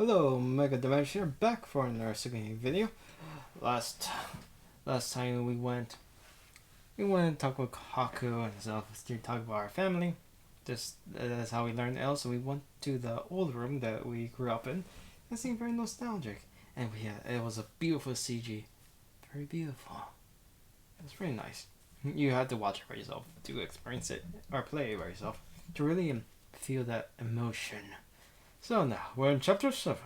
Hello, Mega Dimension here, back for another Tsukihime video. Last time we went and talked with Khokau and stuff to talk about our family. That's how we learned it. Also, we went to the old room that we grew up in. It seemed very nostalgic, and it was a beautiful CG, very beautiful. It was very nice. You had to watch it for yourself to experience it or play it by yourself to really feel that emotion. So now, we're in Chapter 7,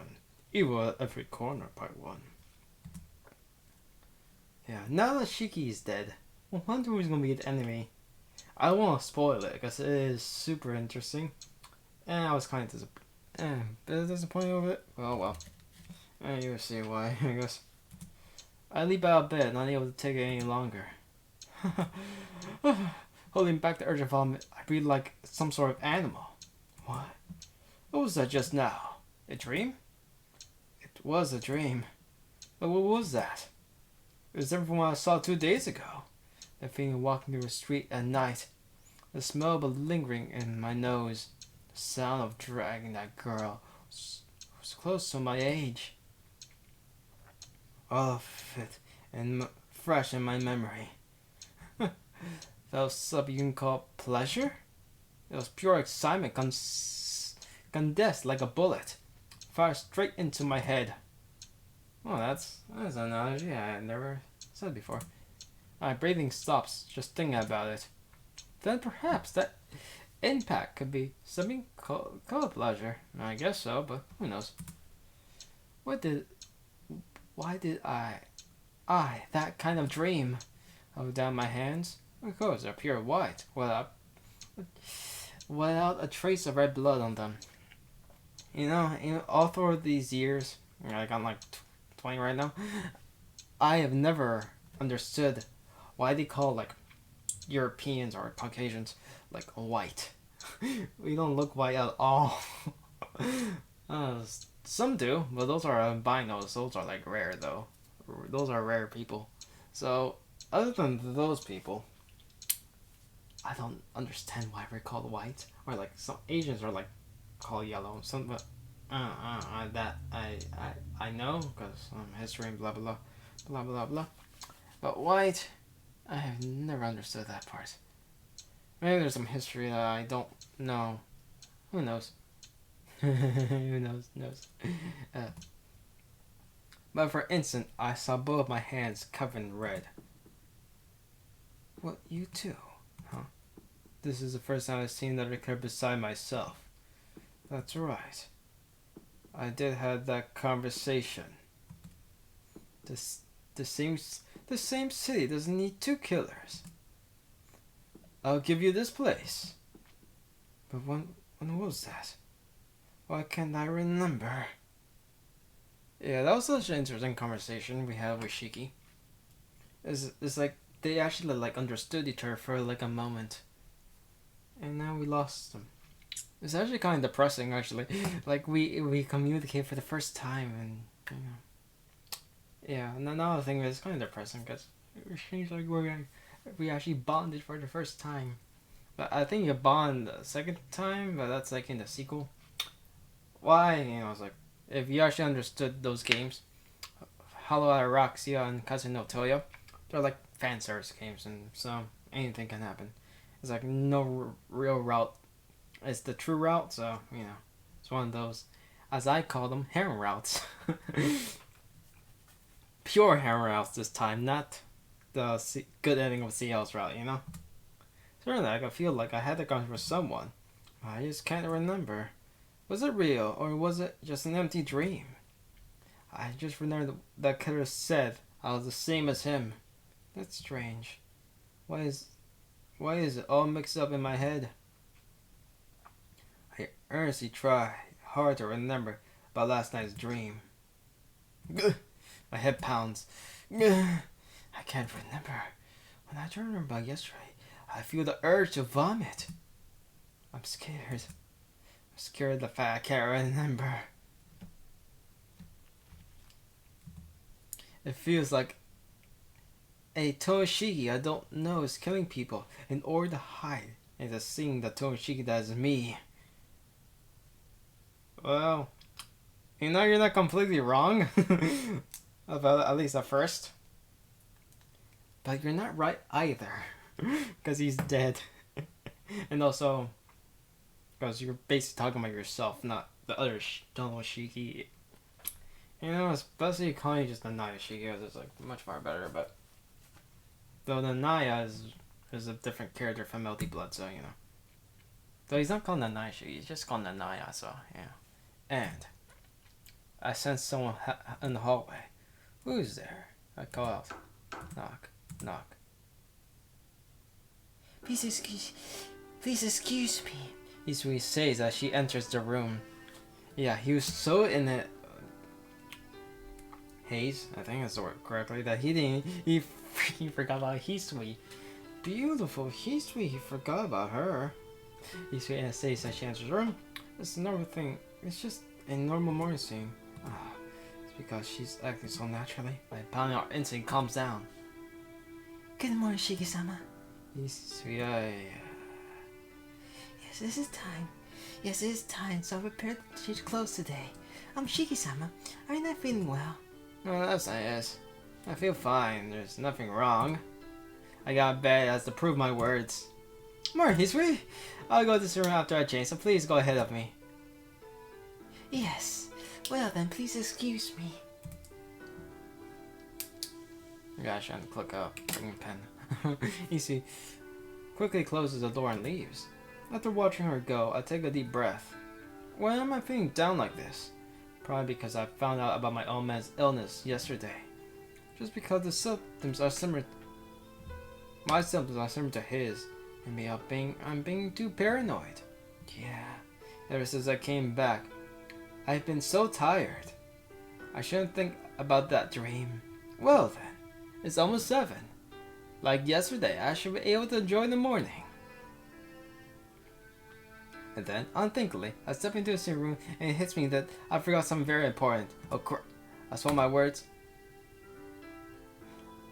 Evil at Every Corner, Part 1. Yeah, now that Shiki is dead, I wonder who's going to be the enemy. I don't want to spoil it, because it is super interesting. And I was kind of disappointed with it. Well. And you'll see why, I guess. I leap out of bed, not able to take it any longer. Holding back the urgent vomit, I breathe like some sort of animal. What? What was that just now? A dream? It was a dream. But what was that? It was different from what I saw 2 days ago. The feeling of walking through the street at night. The smell of lingering in my nose. The sound of dragging that girl who was close to my age. All of it and fresh in my memory. Felt something you can call pleasure? It was pure excitement condensed like a bullet. Fired straight into my head. Oh, that's an analogy I had never said before. My breathing stops just thinking about it. Then perhaps that impact could be something called pleasure. I guess so, but who knows? Why did I, that kind of dream? Hold down my hands. Of course, they're pure white, without a trace of red blood on them. You know, all through these years, like I'm like 20 right now, I have never understood why they call like Europeans or Caucasians like white. We don't look white at all. Some do, but those are albinos. Those are like rare though. Those are rare people. So other than those people, I don't understand why we're called white, or like some Asians are like called yellow. Some, but that I know because history and blah blah blah blah blah. But white, I have never understood that part. Maybe there's some history that I don't know. Who knows? Who knows? But for instance, I saw both of my hands covered in red. What, you too? Huh? This is the first time I've seen that occur beside myself. That's right. I did have that conversation. The same city doesn't need two killers. I'll give you this place. But when was that? Why can't I remember? Yeah, that was such an interesting conversation we had with Shiki. It's like they actually like understood each other for like a moment. And now we lost them. It's actually kind of depressing, actually. Like we communicate for the first time, and you know, yeah. And another thing is kind of depressing because it seems like we actually bonded for the first time. But I think you bond the second time, but that's like in the sequel. Why? You know, it's like if you actually understood those games, Hollow Out of Roxia and Kazu no Toyo, they're like fan service games, and so anything can happen. It's like no real route. It's the true route, so, you know, it's one of those, as I call them, harem routes. Pure harem routes this time, not the good ending of CL's route, you know? Certainly, I feel like I had to go for someone. I just can't remember. Was it real, or was it just an empty dream? I just remember that killer said I was the same as him. That's strange. Why is it all mixed up in my head? I earnestly try hard to remember about last night's dream. My head pounds. I can't remember. When I remember about yesterday, I feel the urge to vomit. I'm scared. I'm scared of the fact I can't remember. It feels like a Toshiki I don't know is killing people in order to hide and to seeing the Toshiki that is me. Well, You know you're not completely wrong. About at least at first. But you're not right either. Because he's dead. And also, because you're basically talking about yourself, not the other Thono Shiki. You know, especially calling just the Naya Shiki is like much far better, but though the Naya is a different character from Melty Blood, so you know. Though he's not called the Naya Shiki, he's just called the Naya, so yeah. And I sense someone in the hallway. Who's there? I call out. Knock, knock. Please excuse me. Hisui says as she enters the room. Yeah, he was so in the haze, I think that's the word correctly, that he forgot about Hisui. Beautiful Hisui, he forgot about her. Hisui says as she enters the room. It's a normal thing. It's just a normal morning scene. It's because she's acting so naturally. My pounding heart instinct calms down. Good morning, Shiki-sama. Hisui, Yes, this is time. Yes, it is time, so I prepared to change clothes today. I'm Shiki-sama. Are you not feeling well? No, that's nice. I feel fine. There's nothing wrong. I got bed as to prove my words. More Hisui. I'll go to this room after I change, so please go ahead of me. Yes. Well then, please excuse me. Gosh, I'm trying to click up. Bring a pen. Hisui quickly closes the door and leaves. After watching her go, I take a deep breath. Why am I feeling down like this? Probably because I found out about my old man's illness yesterday. Just because the symptoms are similar. My symptoms are similar to his. And maybe I'm being too paranoid. Yeah. Ever since I came back, I've been so tired. I shouldn't think about that dream. Well then, it's almost 7. Like yesterday, I should be able to enjoy the morning. And then, unthinkingly, I step into the same room and it hits me that I forgot something very important. Oh crap. I swallow my words.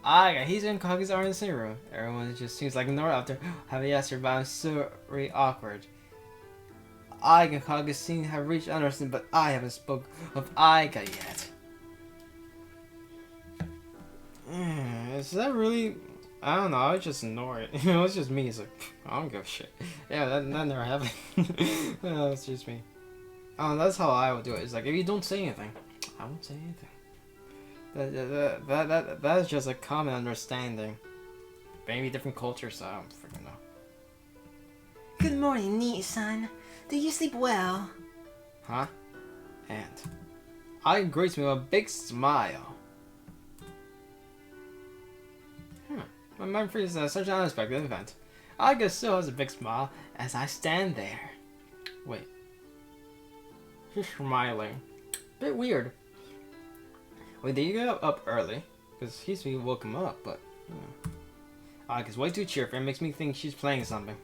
He's in Kage's are in the same room. Everyone just seems like ignored after having asked her, but I'm so really awkward. Aiga and Kage seem to have reached understanding, but I haven't spoken of Aiga yet. Is that really... I don't know, I just ignore it. You know, it's just me. It's like, I don't give a shit. Yeah, that never happened. No, it's just me. That's how I would do it. It's like, if you don't say anything, I won't say anything. That is just a common understanding. Maybe different cultures, so I don't freaking know. Good morning, Nii-san. Do you sleep well? Huh? And I greets me with a big smile. My mind freezes at such an unexpected event. Aiga still has a big smile as I stand there. Wait. She's smiling. Bit weird. Wait, did you get up early? Because Hisui woke him up, but... Aiga's way too cheerful and makes me think she's planning something.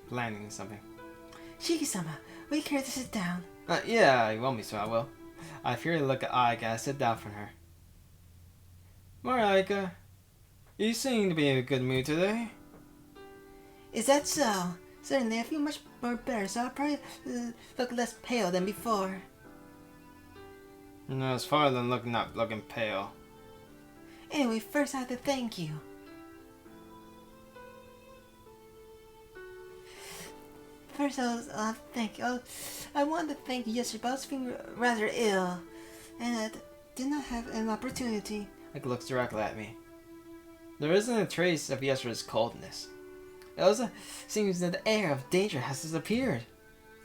Shiki-sama, will you care to sit down? Yeah, you want me so I will. I furiously look at Aiga and sit down for her. More Aiga. You seem to be in a good mood today. Is that so? Certainly, I feel much more better, so I'll probably look less pale than before. No, it's farther than not looking pale. Anyway, first I have to thank you. First I'll thank you. I wanted to thank you yesterday, but I was feeling rather ill. And I did not have an opportunity. Like looks directly at me. There isn't a trace of yesterday's coldness. It also seems that the air of danger has disappeared.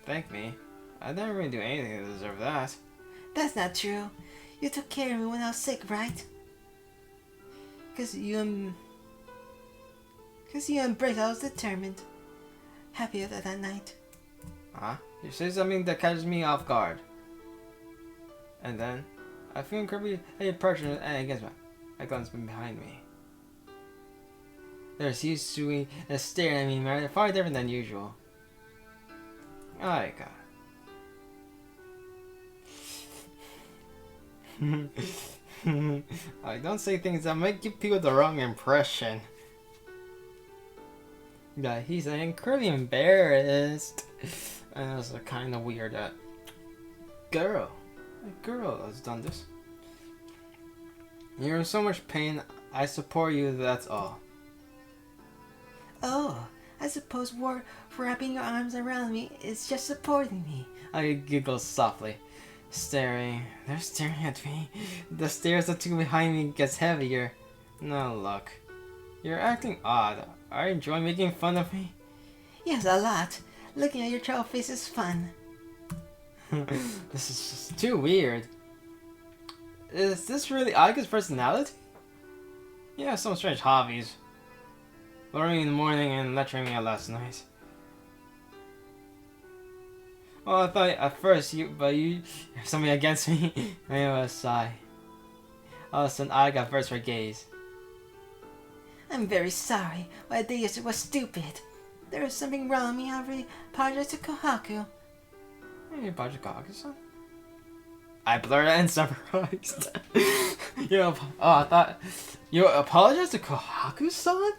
Thank me. I didn't really do anything to deserve that. That's not true. You took care of me when I was sick, right? Because you embraced, I was determined. Happy after that night. Huh? You say something that catches me off guard. And then, I feel incredibly pressure and against my glance behind me. There's Hisui staring at me far different than usual. Aiga. I don't say things that might give people the wrong impression. Yeah, he's incredibly embarrassed. And it's kind of weird. Girl, A girl has done this. You're in so much pain, I support you, that's all. Oh, I suppose wrapping your arms around me is just supporting me. I giggle softly. They're staring at me. The stairs that took behind me gets heavier. No luck. You're acting odd. Are you enjoying making fun of me? Yes, a lot. Looking at your troubled face is fun. This is just too weird. Is this really Aiga's personality? You have some strange hobbies. Learning in the morning and lecturing me at last night. Well, I thought at first you have something against me. I was a sigh. All of a sudden, Aiga averts her gaze. I'm very sorry. What I did yesterday was stupid. There was something wrong with me. I really apologize to Kohaku. Hey, Bajikaku-san. I blurred out in surprise. I thought you apologized to Kohaku-san?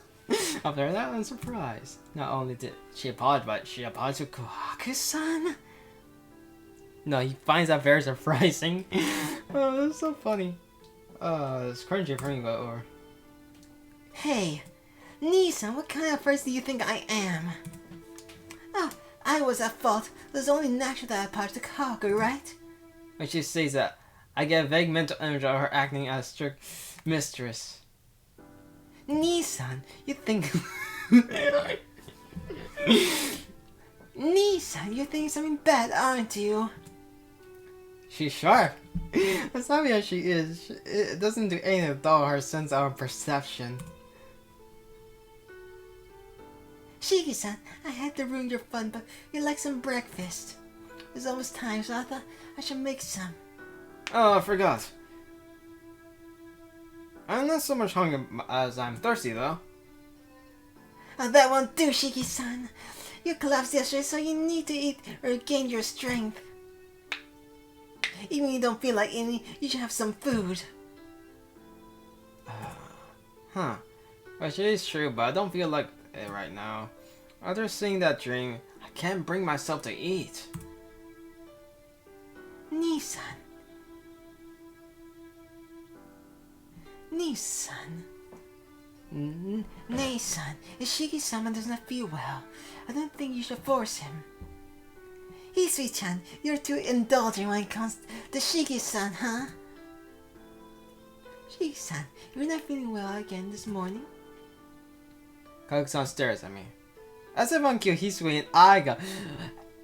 I blurred out in surprise. Not only did she apologize, but she apologized to Kohaku-san? No, he finds that very surprising. Oh, that's so funny. It's cringy for me, but or. Hey, Nissan, what kind of person do you think I am? Oh, I was at fault. It was only natural that I apologized to Kohaku, right? When she says that, I get a vague mental image of her acting as strict mistress. Nissan, you think... Nissan, you're thinking something bad, aren't you? She's sharp. As happy as she is, it doesn't do anything to dull her sense of perception. Shiki-san, I had to ruin your fun, but you'd like some breakfast. It's almost time, so I thought I should make some. Oh, I forgot. I'm not so much hungry as I'm thirsty, though. Oh, that won't do, Shiki-san. You collapsed yesterday, so you need to eat or regain your strength. Even if you don't feel like eating, you should have some food. Huh. Well, she is true, but I don't feel like it right now. After seeing that dream, I can't bring myself to eat. Nissan. Nissan. Nissan, if Shiki-sama does not feel well, I don't think you should force him. Hisui-chan, you're too indulgent when it comes to Shiki-san, huh? Shiki-san, you're not feeling well again this morning? Kaku-san stares at me. As if on cue, Hisui and Aiga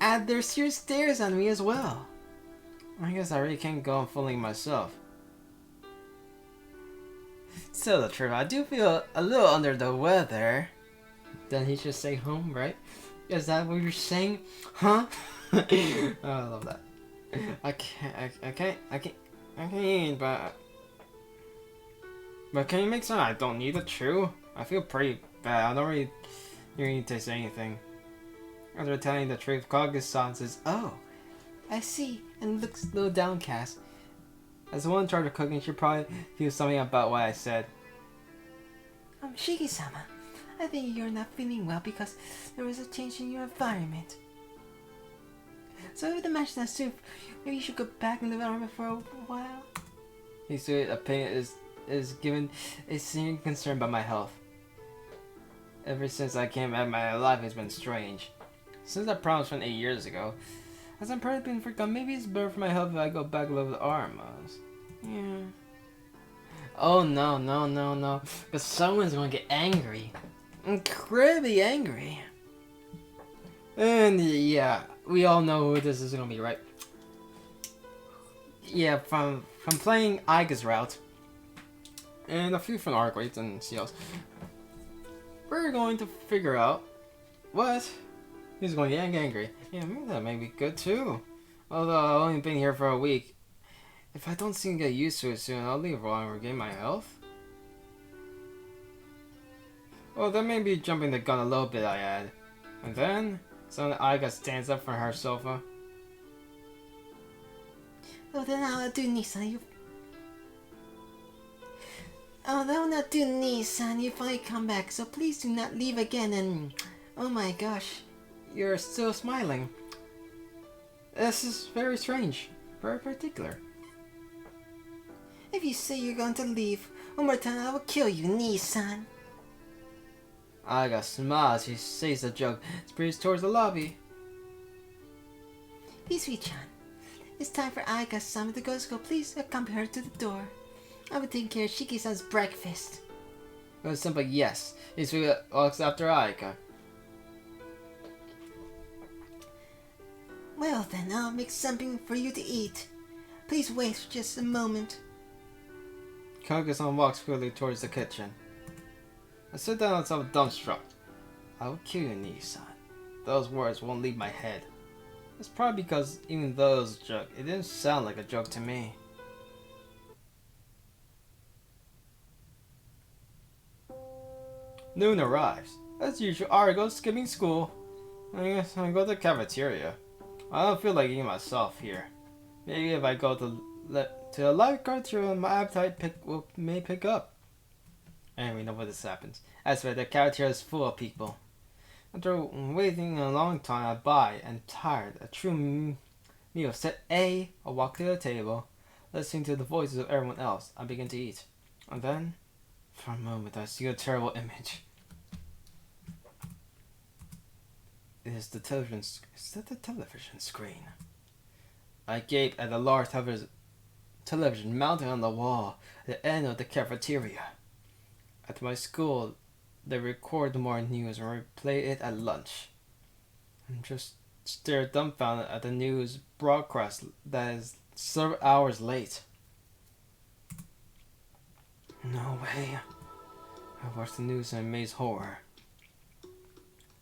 add their serious stares at me as well. I guess I really can't go on fooling myself. Tell the truth, I do feel a little under the weather. Then he should stay home, right? Is that what you're saying? Huh? Oh, I love that. I can't, but can you make some? I don't need it, true. I feel pretty bad. I don't really need to say anything. After telling the truth, Kagu-san says, "Oh, I see," and looks a little downcast. As the one in charge of cooking, she probably feels something about what I said. Shiki-sama, I think you're not feeling well because there was a change in your environment. So if the match that soup, maybe you should go back and live in armor for a while. Hisui's opinion is given a serious concern about my health. Ever since I came out, my life has been strange. Since that promise from 8 years ago, as I'm probably been forgotten, maybe it's better for my health if I go back and live with Armas. Yeah. Oh no. Because someone's gonna get angry. Incredibly angry. And yeah, we all know who this is gonna be, right? Yeah, from playing Aiga's route, and a few from Arcwaits and CLs, we're going to figure out what he's going to get angry. Yeah, maybe that may be good too. Although I've only been here for a week. If I don't seem to get used to it soon, I'll leave while I regain my health. Well, that may be jumping the gun a little bit, I add. And then, suddenly Aiga stands up from her sofa. Oh, then I'll do Nissan. Oh, that will not do, Nissan. You finally come back, so please do not leave again. And oh my gosh, You're still smiling. This is very strange, very particular. If you say you're going to leave one more time, I will kill you, Nii-san. Aiga smiles. She sees the joke, speeds towards the lobby. Bisui-chan, it's time for Aiga-sama to go to school. Please accompany her to the door. I will take care of Shiki-san's breakfast. With a simple yes, Bisui walks after Aiga. Well then, I'll make something for you to eat. Please wait for just a moment. Koga-san walks quickly towards the kitchen. I sit down on some dumbstruck. I will kill you, Nii-san. Those words won't leave my head. It's probably because even though it was a joke, it didn't sound like a joke to me. Noon arrives. As usual, Ari goes skipping school. I guess I go to the cafeteria. I don't feel like eating myself here. Maybe if I go to the live cafeteria, my appetite may pick up. And we know what this happens. As for the cafeteria is full of people. After waiting a long time, I buy and tired a true meal. Set A, I walk to the table, listening to the voices of everyone else. I begin to eat. And then, for a moment, I see a terrible image. Is that the television screen? I gape at a large television mounted on the wall at the end of the cafeteria. At my school, they record more news and replay it at lunch. And just stare dumbfounded at the news broadcast that is several hours late. No way. I watch the news in amazed horror.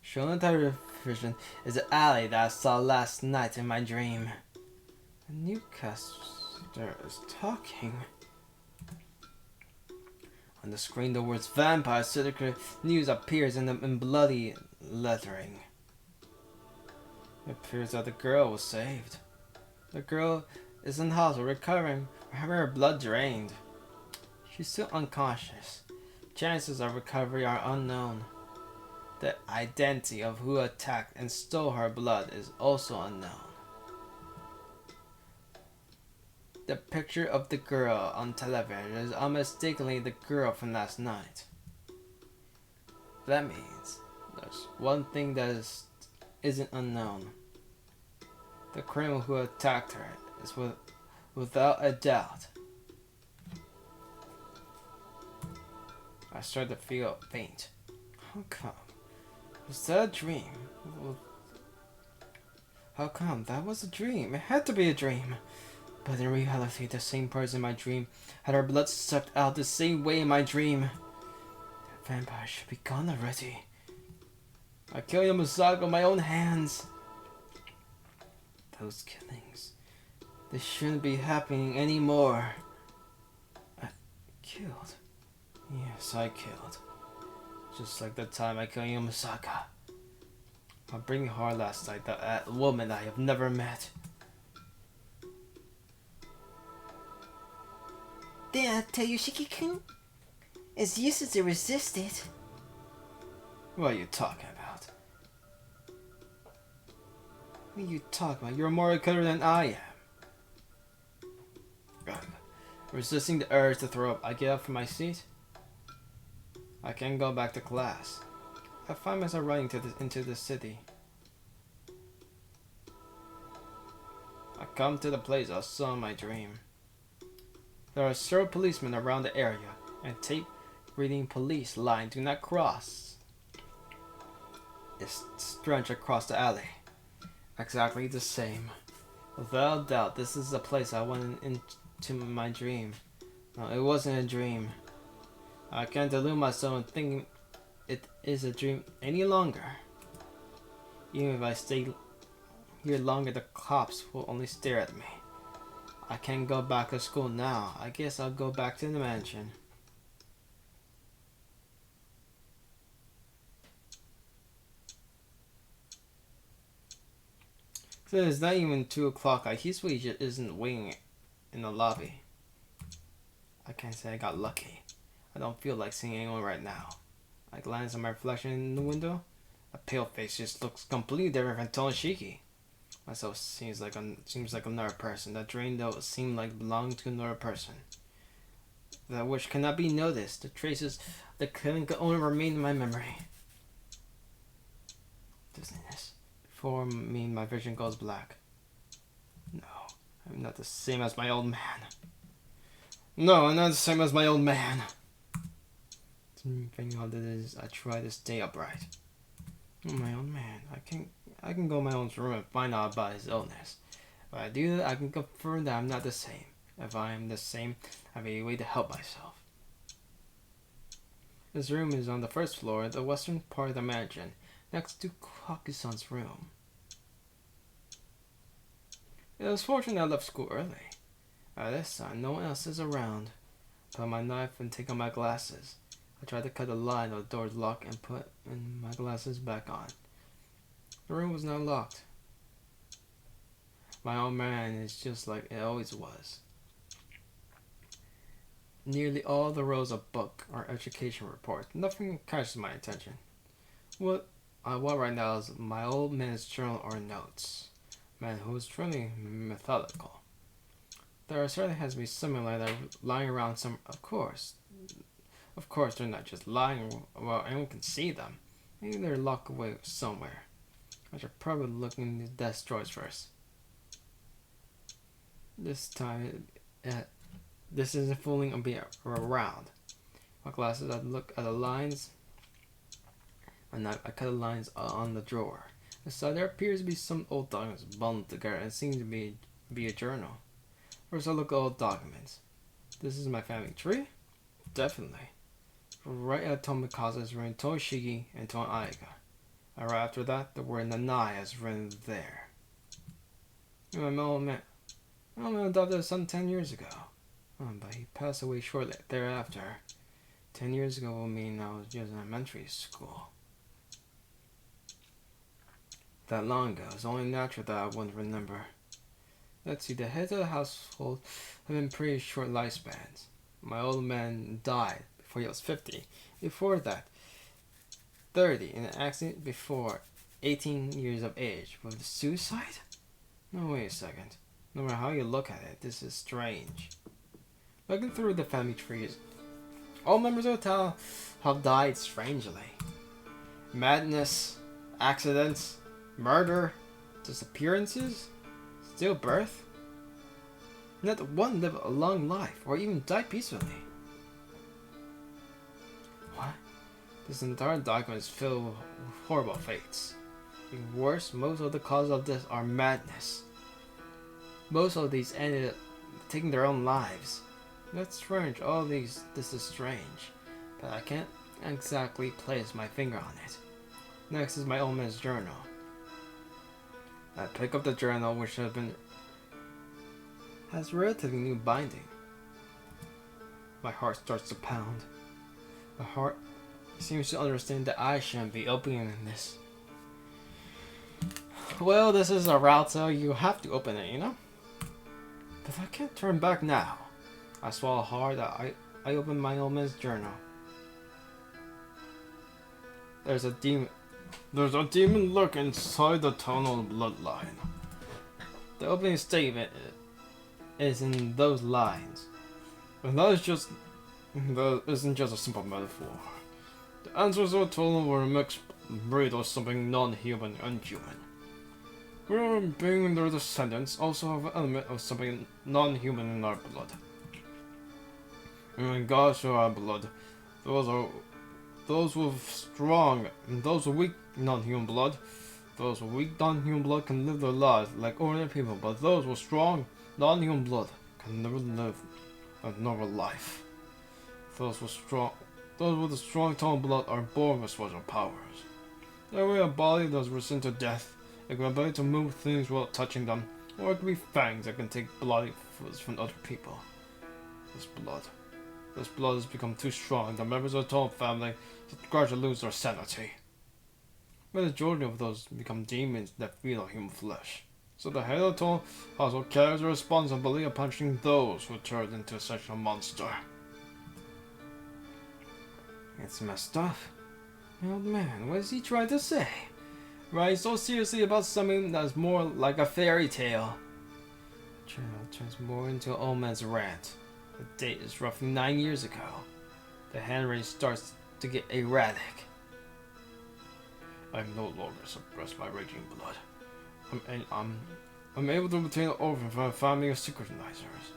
Shown on television is the alley that I saw last night in my dream. The newscaster is talking. On the screen, the words "Vampire Secret News" appears in bloody lettering. It appears that the girl was saved. The girl is in the hospital recovering from having her blood drained. She's still unconscious. Chances of recovery are unknown. The identity of who attacked and stole her blood is also unknown. The picture of the girl on television is unmistakably the girl from last night. That means there's one thing that isn't unknown. The criminal who attacked her is without a doubt. I start to feel faint. How come? Was that a dream? How come? That was a dream. It had to be a dream. But in reality, the same person in my dream had her blood sucked out the same way in my dream. The vampire should be gone already. I killed Yamasaka with my own hands. Those killings, they shouldn't be happening anymore. I killed. Yes, I killed. Just like the time I killed Yamasaka. I bring her last night, that woman I have never met. Did I tell you, Shiki-kun? It's useless to resist it. What are you talking about? What are you talking about? You're more a killer than I am. Resisting the urge to throw up, I get up from my seat. I can't go back to class. I find myself running into the city. I come to the place I saw in my dream. There are several policemen around the area, and tape reading police line "Do not cross" is stretched across the alley. Exactly the same. Without doubt, this is the place I went into my dream. No, it wasn't a dream. I can't delude myself in thinking it is a dream any longer. Even if I stay here longer, the cops will only stare at me. I can't go back to school now. I guess I'll go back to the mansion. So it's not even 2 o'clock. He just isn't waiting in the lobby. I can't say I got lucky. I don't feel like seeing anyone right now. I glance at my reflection in the window. A pale face just looks completely different from Tomoshiki. Myself seems like another person. That drain though seemed like belonged to another person. that which cannot be noticed. The traces of the killing can only remain in my memory. Dizziness. Before me, my vision goes black. No, I'm not the same as my old man. No, I'm not the same as my old man. Thinking of this, I try to stay upright. Oh, my old man, I can go in my own room and find out about his illness. If I do that, I can confirm that I'm not the same. If I am the same, I have a way to help myself. This room is on the first floor, the western part of the mansion, next to Haku-san's room. It was fortunate I left school early. At this time, no one else is around. I put my knife and take out my glasses. I tried to cut the line of the door's lock and put my glasses back on. The room was not locked. My old man is just like it always was. Nearly all the rows of book are education reports. Nothing catches my attention. What I want right now is my old man's journal or notes. Man who is truly methodical. There certainly has to be something like that lying around some. Of course, they're not just lying. Well, anyone can see them. Maybe they're locked away somewhere. I should probably look in the desk drawers first. This time, this isn't fooling or being around. My glasses, I look at the lines, and I cut the lines on the drawer. Inside there appears to be some old documents bundled together, and it seems to be a journal. First, I look at old documents. This is my family tree? Definitely. Right at Tomikaze is written Toshigi and Aiga. And right after that, the word Nanai is written there. My old man adopted his son 10 years ago. But he passed away shortly thereafter. 10 years ago will mean I was just in elementary school. That long ago, it's only natural that I wouldn't remember. Let's see, the heads of the household have been pretty short lifespans. My old man died before he was 50. Before that, 30 in an accident before 18 years of age. With suicide? No, wait a second. No matter how you look at it, this is strange. Looking through the family trees, all members of the town have died strangely. Madness, accidents, murder, disappearances, stillbirth. Not one lived a long life or even died peacefully. What? This entire document is filled with horrible fates. Even worse, most of the causes of death are madness. Most of these ended up taking their own lives. That's strange. This is strange. But I can't exactly place my finger on it. Next is my old man's journal. I pick up the journal, which has relatively new binding. My heart starts to pound. My heart seems to understand that I shouldn't be opening this. Well, this is a route, so you have to open it, you know? But I can't turn back now. I swallow hard. I open my old man's journal. There's a demon lurk inside the Thono bloodline. The opening statement is in those lines. And that isn't just a simple metaphor. The answers of Thono were a mixed breed of something non-human and human. We, being their descendants, also have an element of something non-human in our blood. And when God show our blood, those with strong and those with weak non-human blood. Those with weak non-human blood can live their lives like ordinary people, but those with strong non-human blood can never live a normal life. Those with a strong tone blood are born with special powers. They have a body that's resistant to death. It can be able to move things without touching them, or it can be fangs that can take bloody foods from other people. This blood has become too strong. The members of the Thono family gradually lose their sanity. The majority of those become demons that feed on human flesh. So the head of the Thono household carries the responsibility of punishing those who turn into such a monster. It's messed up. Oh man, what is he trying to say? Writing so seriously about something that's more like a fairy tale. Turns more into an old man's rant. The date is roughly 9 years ago. The handwriting starts to get erratic. I'm no longer suppressed by raging blood. I'm able to obtain an order from a family of synchronizers.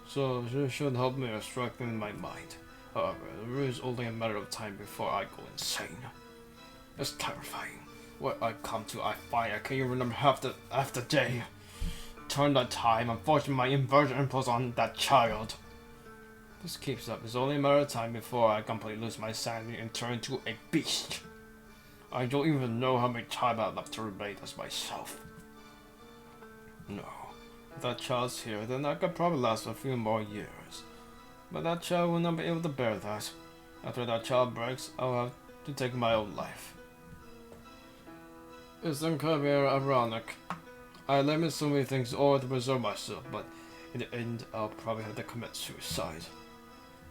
So this should help me strengthen my mind. However, it is only a matter of time before I go insane. It's terrifying. What I come to, I find I can't even remember half the day. Turn that time, I'm forcing my inversion impulse on that child. This keeps up. It's only a matter of time before I completely lose my sanity and turn into a beast. I don't even know how many time I have left to remain as myself. No. If that child's here, then I could probably last a few more years. But that child will not be able to bear that. After that child breaks, I'll have to take my own life. It's incredibly ironic. I limit so many things in order to preserve myself, but in the end, I'll probably have to commit suicide.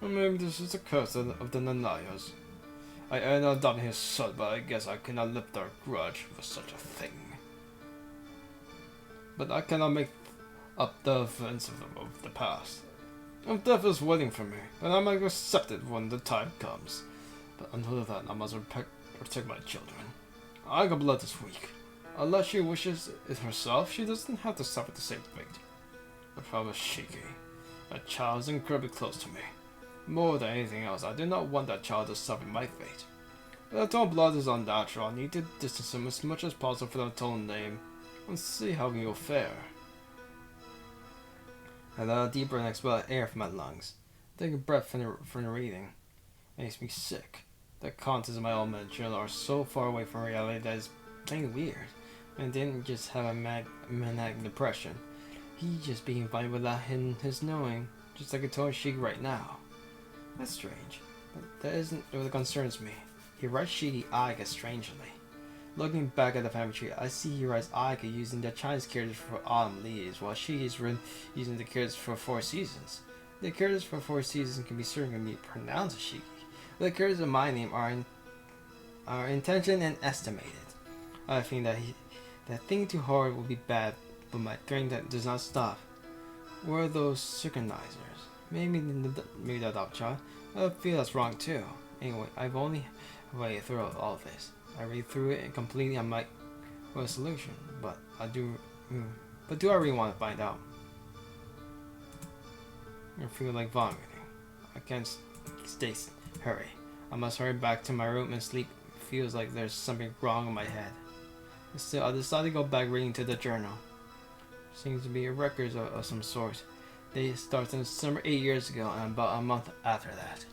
Or maybe this is the curse of the Nanayas. I ended up adopting his son, but I guess I cannot lift their grudge for such a thing. But I cannot make up the events of the past. If death is waiting for me, then I might accept it when the time comes. But until then, I must protect my children. I got blood this week. Unless she wishes it herself, she doesn't have to suffer the same fate. The problem is Shiki. That child is incredibly close to me. More than anything else, I do not want that child to suffer my fate. If the Thono blood is unnatural, I need to distance him as much as possible from the Thono name and see how he will fare. I let a deeper and expel air from my lungs. Taking a breath from the reading makes me sick. The contents of my old man journal are so far away from reality that it's plain weird. And didn't just have a manic depression. He just being fine without his knowing, just like I told Shiki right now. That's strange, but that isn't what concerns me. He writes Shiki Aiga strangely. Looking back at the family tree, I see he writes Aiga using the Chinese characters for autumn leaves, while Shiki's written using the characters for 4 seasons. The characters for 4 seasons can be certainly pronounced as Shiki. The characters of my name are intentioned and estimated. I think that thinking too hard will be bad, but my brain that does not stop. Where are those synchronizers? Maybe the adopt child. I feel that's wrong too. Anyway, I've only way through all of this. I read through it and completely on my solution, but do I really want to find out? I feel like vomiting. I can't stay. Hurry. I must hurry back to my room and sleep. It feels like there's something wrong in my head. Still, I decided to go back reading to the journal. Seems to be a record of some sort. They started in December 8 years ago and about a month after that.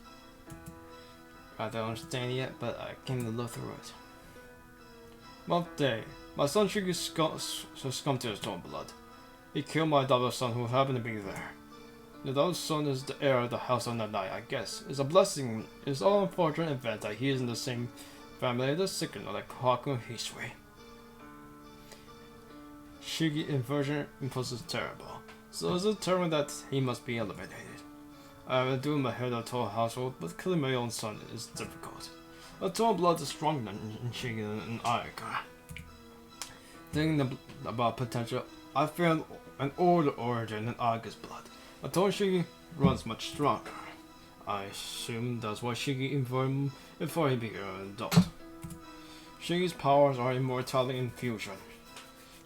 I don't understand it yet, but I came to look through it. Month day. My son Shiki succumbed to his own blood. He killed my adopted son who happened to be there. The adopted son is the heir of the house of Nanai, I guess. It's a blessing. It's all unfortunate event that he is in the same family as the second of the Khokau Hisui. Shiki inversion impulse is terrible, so it's determined that he must be eliminated. I have to do my head of Thono household, but killing my own son is difficult. The Thono blood is stronger than Shiki and Aika. Thinking about potential, I found an older origin in Aika's blood. The Thono Shiki runs much stronger. I assume that's why Shiki inverted him before he became an adult. Shiki's powers are immortality and fusion.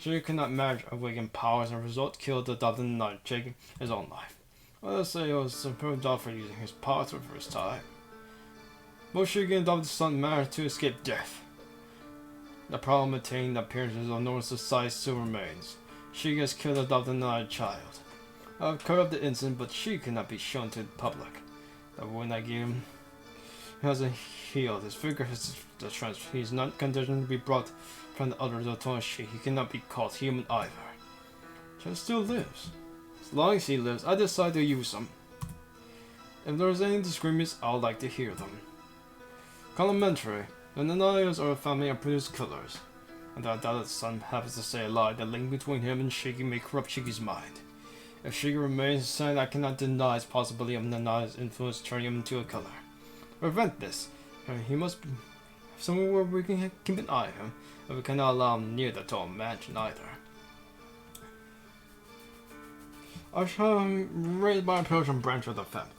Shiki cannot manage awakened powers and result killed the adopted nun, taking his own life. Let's say it was a perfect job for using his powers for the first time. Both Shiki and adopted son managed to escape death. The problem of maintaining the appearances of normal society still remains. Shiki has killed the adopted nun child. I have covered up the incident, but Shiki cannot be shown to the public. The wound I gave him hasn't healed. His figure has the strength. He is not conditioned to be brought from the others of Thono Shiki. He cannot be called human either. Child still lives. As long as he lives, I decide to use him. If there is any disagreements, I would like to hear them. Complimentary. The Nanayas are a family of produced killers, and the adopted son happens to stay alive. The link between him and Shiki may corrupt Shiki's mind. If Shiki remains insane, I cannot deny his possibility of Nanaya's influence turning him into a killer. To prevent this, he must be somewhere where we can keep an eye on him, but we cannot allow him near the Thono mansion either. I shall raised by a Persian branch of the family.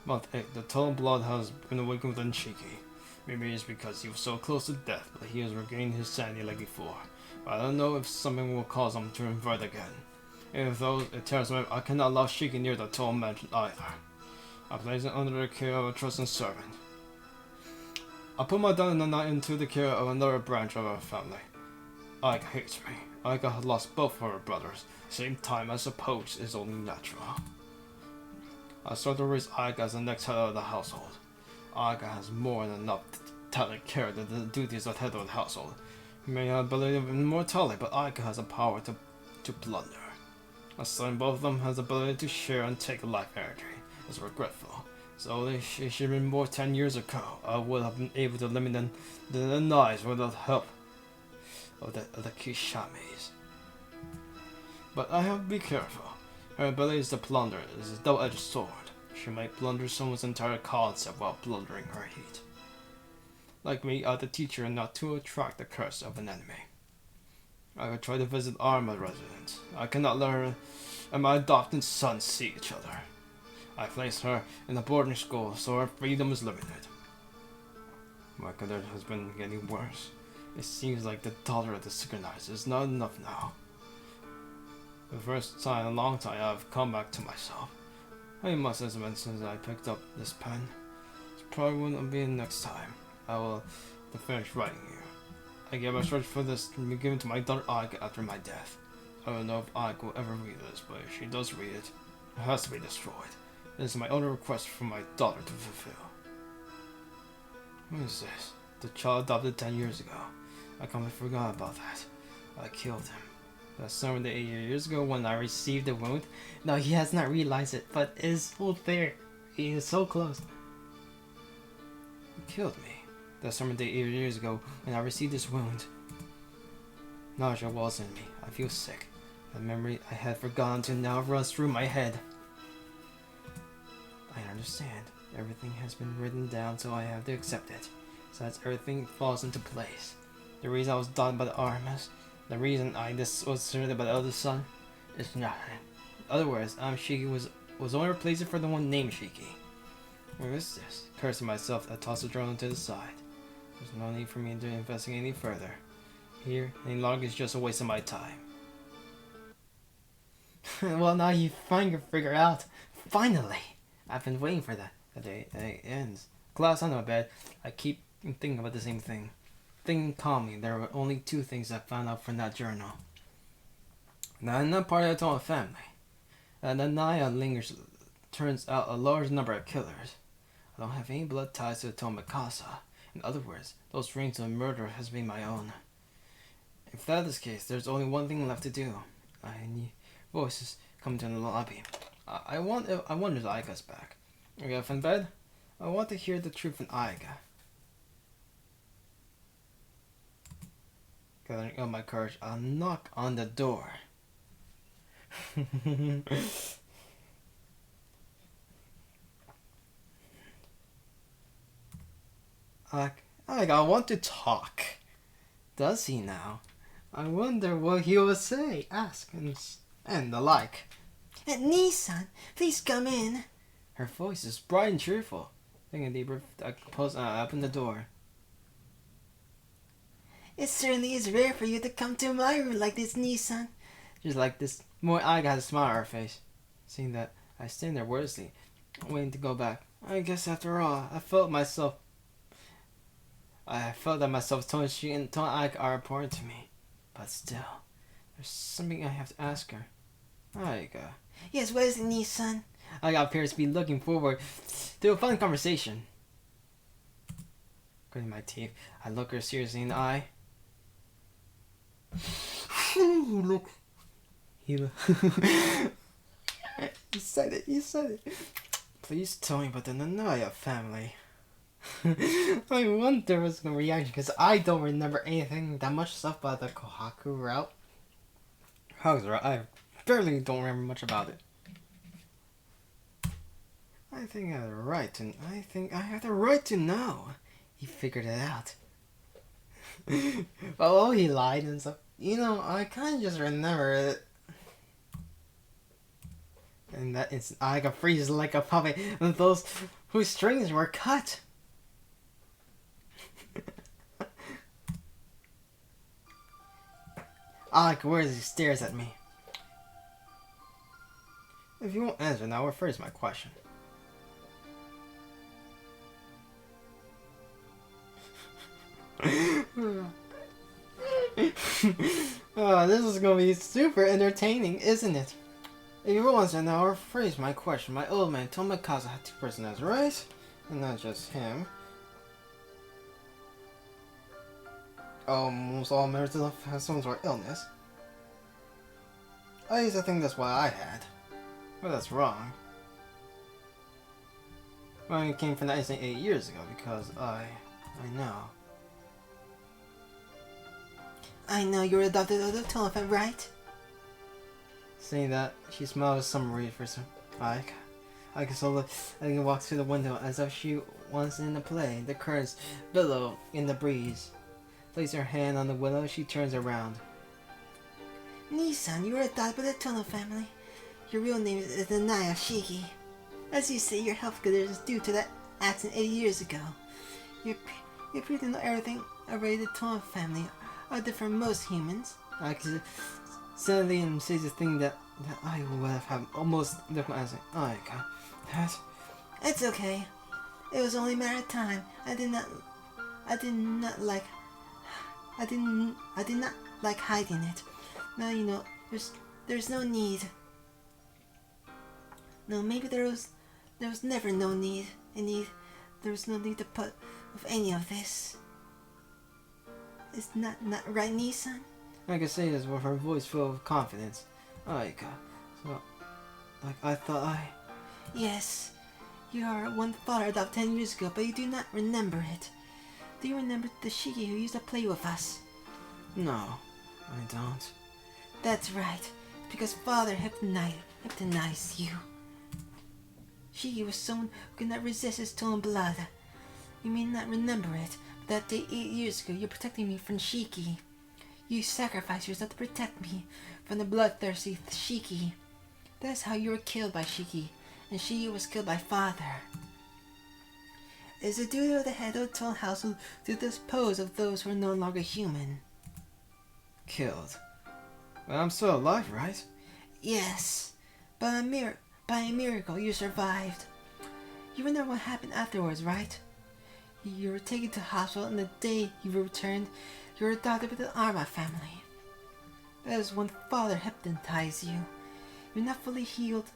But the Thono blood has been awakened within Shiki. Maybe it's because he was so close to death, but he has regained his sanity like before. But I don't know if something will cause him to invert again. If those it tears him, I cannot allow Shiki near the Thono mansion either. I place it under the care of a trusted servant. I put my daughter Nana into the care of another branch of our family. Aika hates me. Aika has lost both of her brothers. Same time, I suppose, is only natural. I start to raise Aika as the next head of the household. Aika has more than enough talent to carry the duties of head of the household. He may have ability of immortality, but Aika has the power to plunder. My son, both of them, has the ability to share and take life energy. It's regretful. So if she should have been born 10 years ago, I would have been able to limit the knives with the help of the Kishames. But I have to be careful. Her ability to plunder is a double-edged sword. She might plunder someone's entire concept while plundering her heat. Like me, I have to teach her not to attract the curse of an enemy. I will try to visit Arma residence. I cannot let her and my adopted son see each other. I placed her in a boarding school, so her freedom is limited. My condition has been getting worse. It seems like the daughter of the synchronizer is not enough now. For the first time in a long time, I have come back to myself. I must have been since I picked up this pen. It probably wouldn't be next time. I will finish writing here. I gave a search for this to be given to my daughter Aika after my death. I don't know if Aika will ever read this, but if she does read it, it has to be destroyed. This is my only request for my daughter to fulfill. What is this? The child adopted 10 years ago. I completely forgot about that. I killed him. That summer 8 years ago when I received the wound. No, he has not realized it, but it is so there. He is so close. You killed me. That summer 8 years ago when I received this wound. Nausea wells in me. I feel sick. The memory I had forgotten to now runs through my head. I understand. Everything has been written down, so I have to accept it. So that everything falls into place. The reason I was done by the Armas, the reason I was deserted by the other son, is nothing. In other words, Shiki was only replacing for the one named Shiki. Where is this? Cursing myself, I tossed the journal to the side. There's no need for me to investigate any further. Here, any longer is just a waste of my time. Well, now you finally figure out. Finally! I've been waiting for that. The day ends. Class on my bed, I keep thinking about the same thing. Thinking calmly, there were only two things I found out from that journal. Now, I'm not part of the Thono family. And Naya lingers, turns out a large number of killers. I don't have any blood ties to the Thono Mikasa. In other words, those rings of murder has been my own. If that is the case, there's only one thing left to do. I need voices come to the lobby. I wonder if Aika's back. Are you up in bed? I want to hear the truth from Aika. Gathering up my courage, I'll knock on the door. Aika, I want to talk. Does he now? I wonder what he will say, ask, and the like. Nissan, please come in. Her voice is bright and cheerful. Taking a deep breath, I open the door. It certainly is rare for you to come to my room like this, Nissan. Just like this, more I got a smile on her face. Seeing that, I stand there wordlessly, waiting to go back. I guess after all, I felt that myself, Toshi and Aika are important to me. But still, there's something I have to ask her. Aika. Yes, what is it, Nissan? Aika appears to be looking forward to a fun conversation. Gritting my teeth, I look her seriously in the eye. Look. You said it. Please tell me about the Nanaya family. I wonder what's the reaction, because I don't remember anything that much stuff about the Kohaku route. I barely don't remember much about it. I think I have the right to know. He figured it out. Oh, he lied and stuff. I kind of just remember it. And that it's Aiga freezes like a puppet, and those whose strings were cut. Aiga wears he stares at me. If you won't answer now, rephrase my question. Oh, this is gonna be super entertaining, isn't it? If you won't answer now, rephrase my question. My old man Tomikaze had two personalities, right? And not just him. Almost all members have some sort of illness. I used to think that's what I had. Well, that's wrong. Well, I came from that instant 8 years ago because I know. I know you're adopted out of Thono, right? Saying that, she smiles some relief for some. I can walk through the window as if she wants in the play. The currents billow in the breeze. Place her hand on the window, she turns around. Nissan, you were adopted by the Thono family. Your real name is Anaya Shiki. As you say, your health condition is due to that accident 8 years ago. You appear to know everything already. The Thono family are different from most humans. I can suddenly says a thing that I would have had almost different answer. That. It's okay. It was only a matter of time. I did not like hiding it. Now you know there's no need. No, maybe there was never no need. There was no need to put with any of this. It's not right, Nissan? I can say this with her voice full of confidence. So, like I thought Yes, you are one father adopted 10 years ago, but you do not remember it. Do you remember the Shiki who used to play with us? No, I don't. That's right, because father hypnotized you. Shiki was someone who could not resist his stolen blood. You may not remember it, but that day 8 years ago, you protected me from Shiki. You sacrificed yourself to protect me from the bloodthirsty Shiki. That's how you were killed by Shiki, and Shiki was killed by father. It is the duty of the head of the Thono household to dispose of those who are no longer human. Killed? Well, I'm still alive, right? Yes, but by a miracle you survived. You remember what happened afterwards, right? You were taken to hospital, and the day you returned, you were adopted by the Arma family. That is when father hypnotized you. You were not fully healed,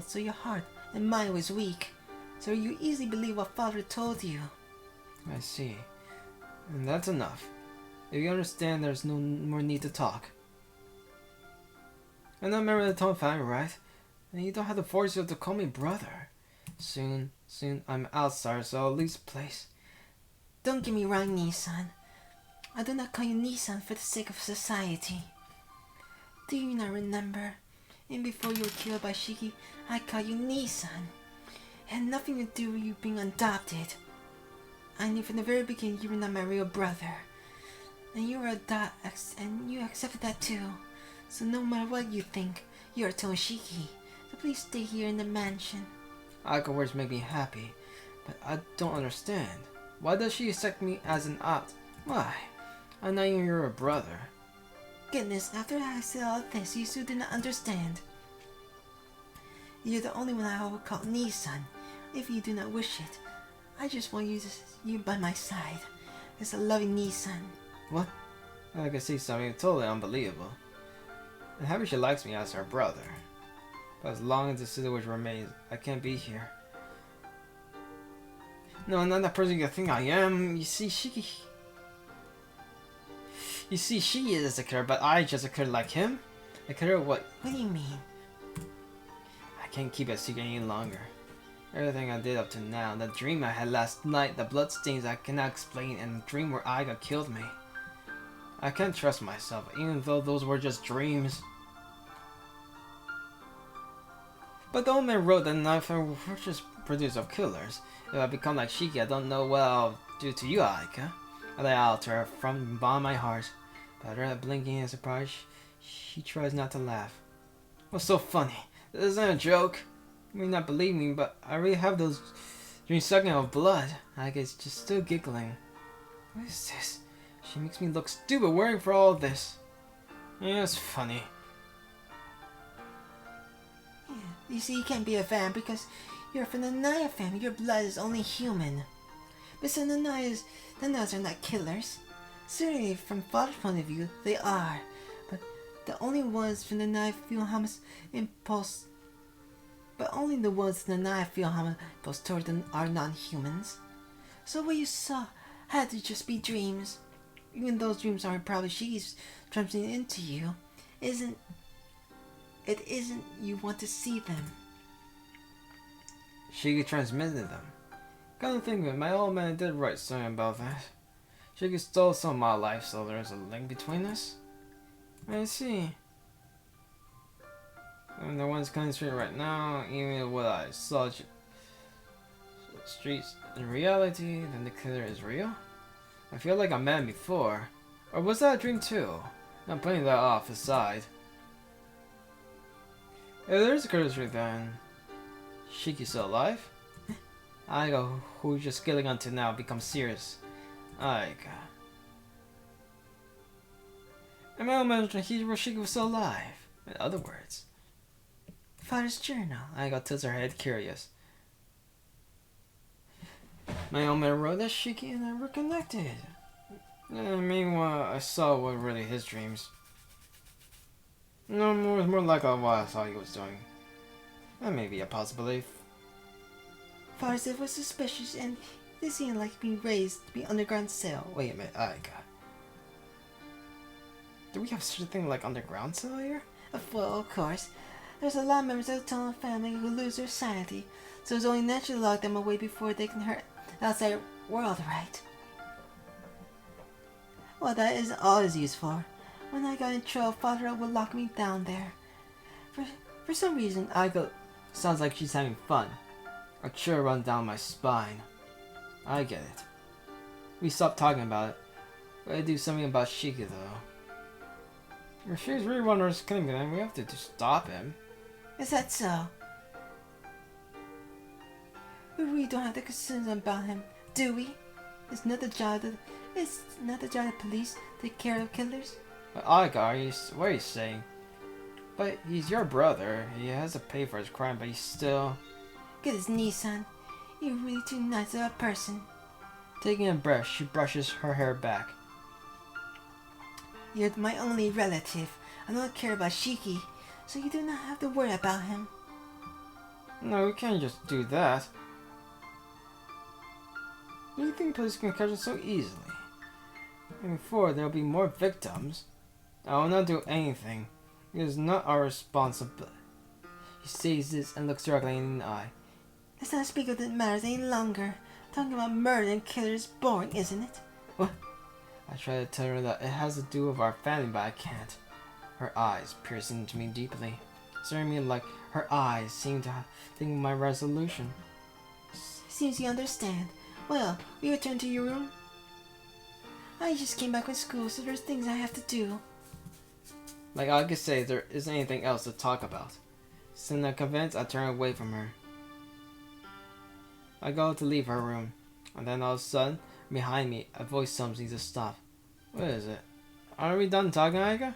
so your heart and mind was weak. So you easily believed what father told you. I see. And that's enough. If you understand, there's no more need to talk. And I remember the Thono family, right? And you don't have to force yourself to call me brother. Soon I'm outside, so I'll leave this place. Don't get me wrong, Nissan. I do not call you Nissan for the sake of society. Do you not remember? And before you were killed by Shiki, I called you Nissan. It had nothing to do with you being adopted. I knew from the very beginning you were not my real brother. And you accepted that too. So no matter what you think, you are Toshiki. So please stay here in the mansion. Aika words make me happy, but I don't understand. Why does she accept me as an opt? Why? I'm not even your brother. Goodness, after I said all this, you still did not understand. You're the only one I would call Nissan, if you do not wish it. I just want you by my side, as a loving Nissan. What? I can see something totally unbelievable. I'm happy she likes me as her brother. But as long as the situation remains, I can't be here. No, I'm not the person you think I am. You see, she is a killer, but I just a killer like him? A killer what? What do you mean? I can't keep it a secret any longer. Everything I did up to now, the dream I had last night, the bloodstains I cannot explain, and the dream where Aiga killed me. I can't trust myself, even though those were just dreams. But the old man wrote that knife were just produced of killers. If I become like Shiki, I don't know what I'll do to you, Aika. I lay out to her from the bottom of my heart. But her blinking in surprise, she tries not to laugh. What's so funny? This isn't a joke. You may not believe me, but I really have those dreams sucking out blood. I guess just still giggling. What is this? She makes me look stupid worrying for all this. Yeah, it's funny. Yeah, you see, you can't be a fan because you're from the Naya family. Your blood is only human. But so the Nayas are not killers. Certainly, from Father's point of view, they are. But the only ones from the Naya feel harmless impulse. But only the ones in the Naya feel harmless impulse toward them are non-humans. So what you saw had to just be dreams. Even those dreams aren't probably she's transmitting into you. It isn't you want to see them. Shiki transmitted them. Come to think of it, my old man did write something about that. Shiki stole some of my life, so there's a link between us? I see. And the one's coming straight right now, even what I saw streets in reality, then the killer is real? I feel like I met him before. Or was that a dream too? I'm putting that off aside. If there's a cursory then, Shiki's still alive? Aiga, who just killing until now, becomes serious. Aiga. And I mentioned Shiki was still alive. In other words. Father's journal. Aiga tilts her head curious. My old man wrote that Shiki and I were connected. Meanwhile, I saw what really his dreams. No, more like what I thought he was doing. That may be a possibility. Father was suspicious and they seemed like being raised to be underground cell. Wait a minute, Aiga. Do we have such a thing like underground cell here? Well, of course. There's a lot of members of the Thono family who lose their sanity, so it's only natural to lock them away before they can hurt the outside world, right? Well, that isn't all it's used for. When I got in trouble, Father would lock me down there. For some reason, Aiga sounds like she's having fun. A chill run down my spine. I get it. We stopped talking about it. We gotta do something about Shiki though. If she's really one of us killing them, we have to just stop him. Is that so? We really don't have the concerns about him, do we? It's not the job of the police to take care of killers. Aiga, what are you saying? But he's your brother. He has to pay for his crime, but he's still... Get his knee, son. You're really too nice of a person. Taking a breath, she brushes her hair back. You're my only relative. I don't care about Shiki, so you do not have to worry about him. No, we can't just do that. Do you think police can catch us so easily? And before there'll be more victims. I will not do anything. It is not our responsibility. He says this and looks directly in the eye. Let's not speak of the matters any longer. Talking about murder and killers is boring, isn't it? What? I try to tell her that it has to do with our family, but I can't. Her eyes pierce into me deeply, staring me like her eyes seem to think of my resolution. Seems you understand. Well, we return to your room? I just came back from school, so there's things I have to do. Like I could say, there isn't anything else to talk about. Still not convinced, I turn away from her. I go to leave her room, and then all of a sudden, behind me, a voice tells me to stop. What is it? Are we done talking, Aiga?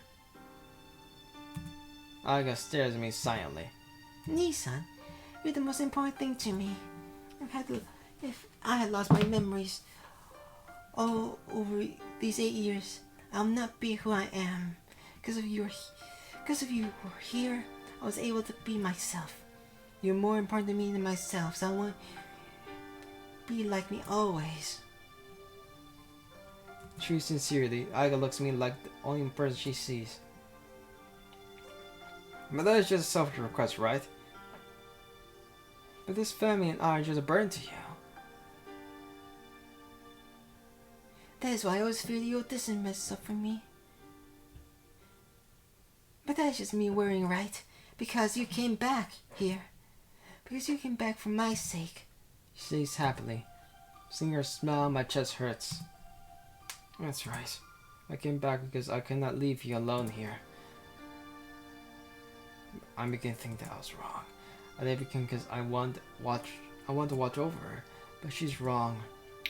Aiga stares at me silently. Nissan, you're the most important thing to me. If I had lost my memories all over these 8 years, I'll not be who I am. Because of you were here, I was able to be myself. You're more important to me than myself, so I want to be like me always. True sincerely, Aiga looks at me like the only person she sees. But that is just a selfish request, right? But this family and I are just a burden to you. That is why I always fear you'll distance yourself from me. But that is just me worrying, right? Because you came back here. Because you came back for my sake. She says happily. Seeing her smile, my chest hurts. That's right. I came back because I could not leave you alone here. I began to think that I was wrong. I did because I want to watch over her, but she's wrong.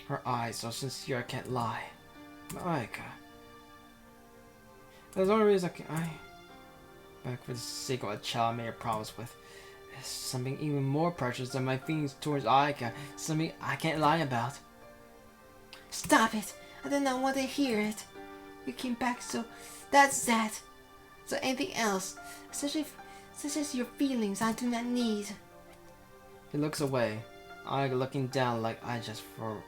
Her eyes so sincere I can't lie. Aika. That's the only reason back for the sake of a child I made a promise with. There's something even more precious than my feelings towards Aika. Something I can't lie about. Stop it! I do not want to hear it. You came back, so that's that. So anything else, such as your feelings, I do not need. He looks away. Aika looking down like I just for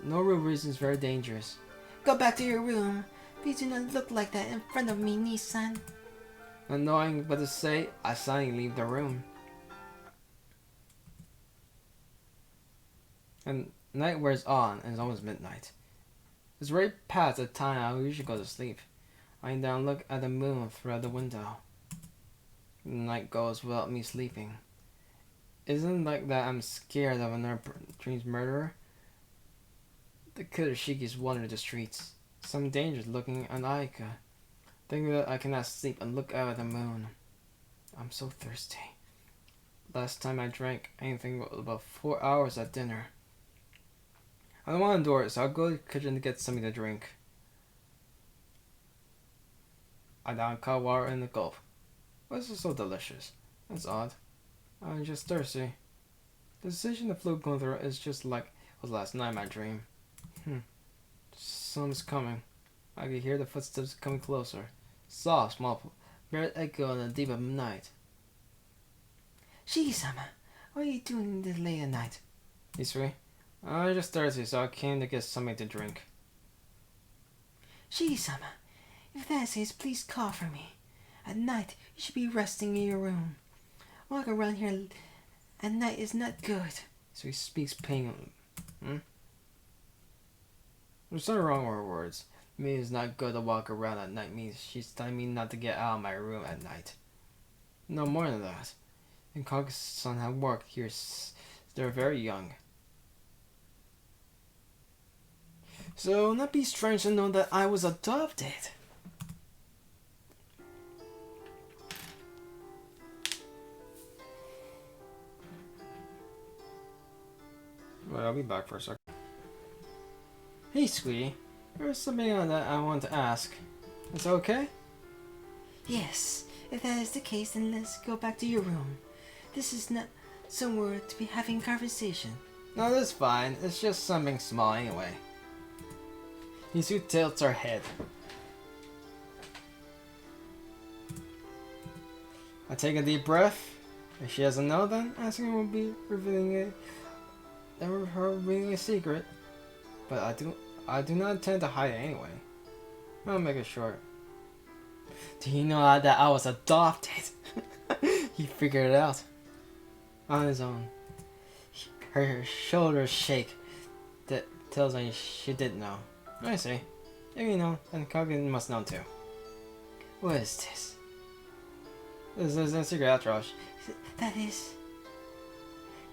no real reason is very dangerous. Go back to your room. Please do not look like that in front of me, Nissan. Not knowing what to say, I silently leave the room. And night wears on, and it's almost midnight. It's right past the time I usually go to sleep. I lie down and look at the moon through the window. The night goes without me sleeping. Isn't it like that I'm scared of another dream's murderer? The killer Shiki's wandering the streets. Some dangers looking at Aika. Thinking that I cannot sleep and look out at the moon. I'm so thirsty. Last time I drank anything was about 4 hours at dinner. I don't want to endure it, so I'll go to the kitchen to get something to drink. I down cold water in the gulp. Why is it so delicious? That's odd. I'm just thirsty. The sensation the fluid going through is just like it was last night in my dream. Someone's coming. I could hear the footsteps coming closer. Soft, small, very echo in the deep of night. Shiki-sama, what are you doing this late at night? Isui, I'm just thirsty, so I came to get something to drink. Shiki-sama, if that is the case, please call for me. At night, you should be resting in your room. Walking around here at night is not good. So he speaks painfully. There's something wrong with her words. Meaning it's not good to walk around at night means she's telling me not to get out of my room at night. No more than that. And Kaka's-san had worked here since they're very young. So it would not be strange to know that I was adopted. Well, I'll be back for a second. Hey, sweetie. There's something that I want to ask. Is that okay? Yes, if that is the case, then let's go back to your room. This is not somewhere to be having conversation. No, that's fine. It's just something small anyway. Hisu tilts her head. I take a deep breath. If she doesn't know, then asking will be revealing a secret. But I do not intend to hide it anyway. I'll make it short. Do you know that I was adopted? He figured it out on his own. Her shoulders shake. That tells me she did know. I see. If you know, then Kagen must know too. What is this? This is a secret after all. That is...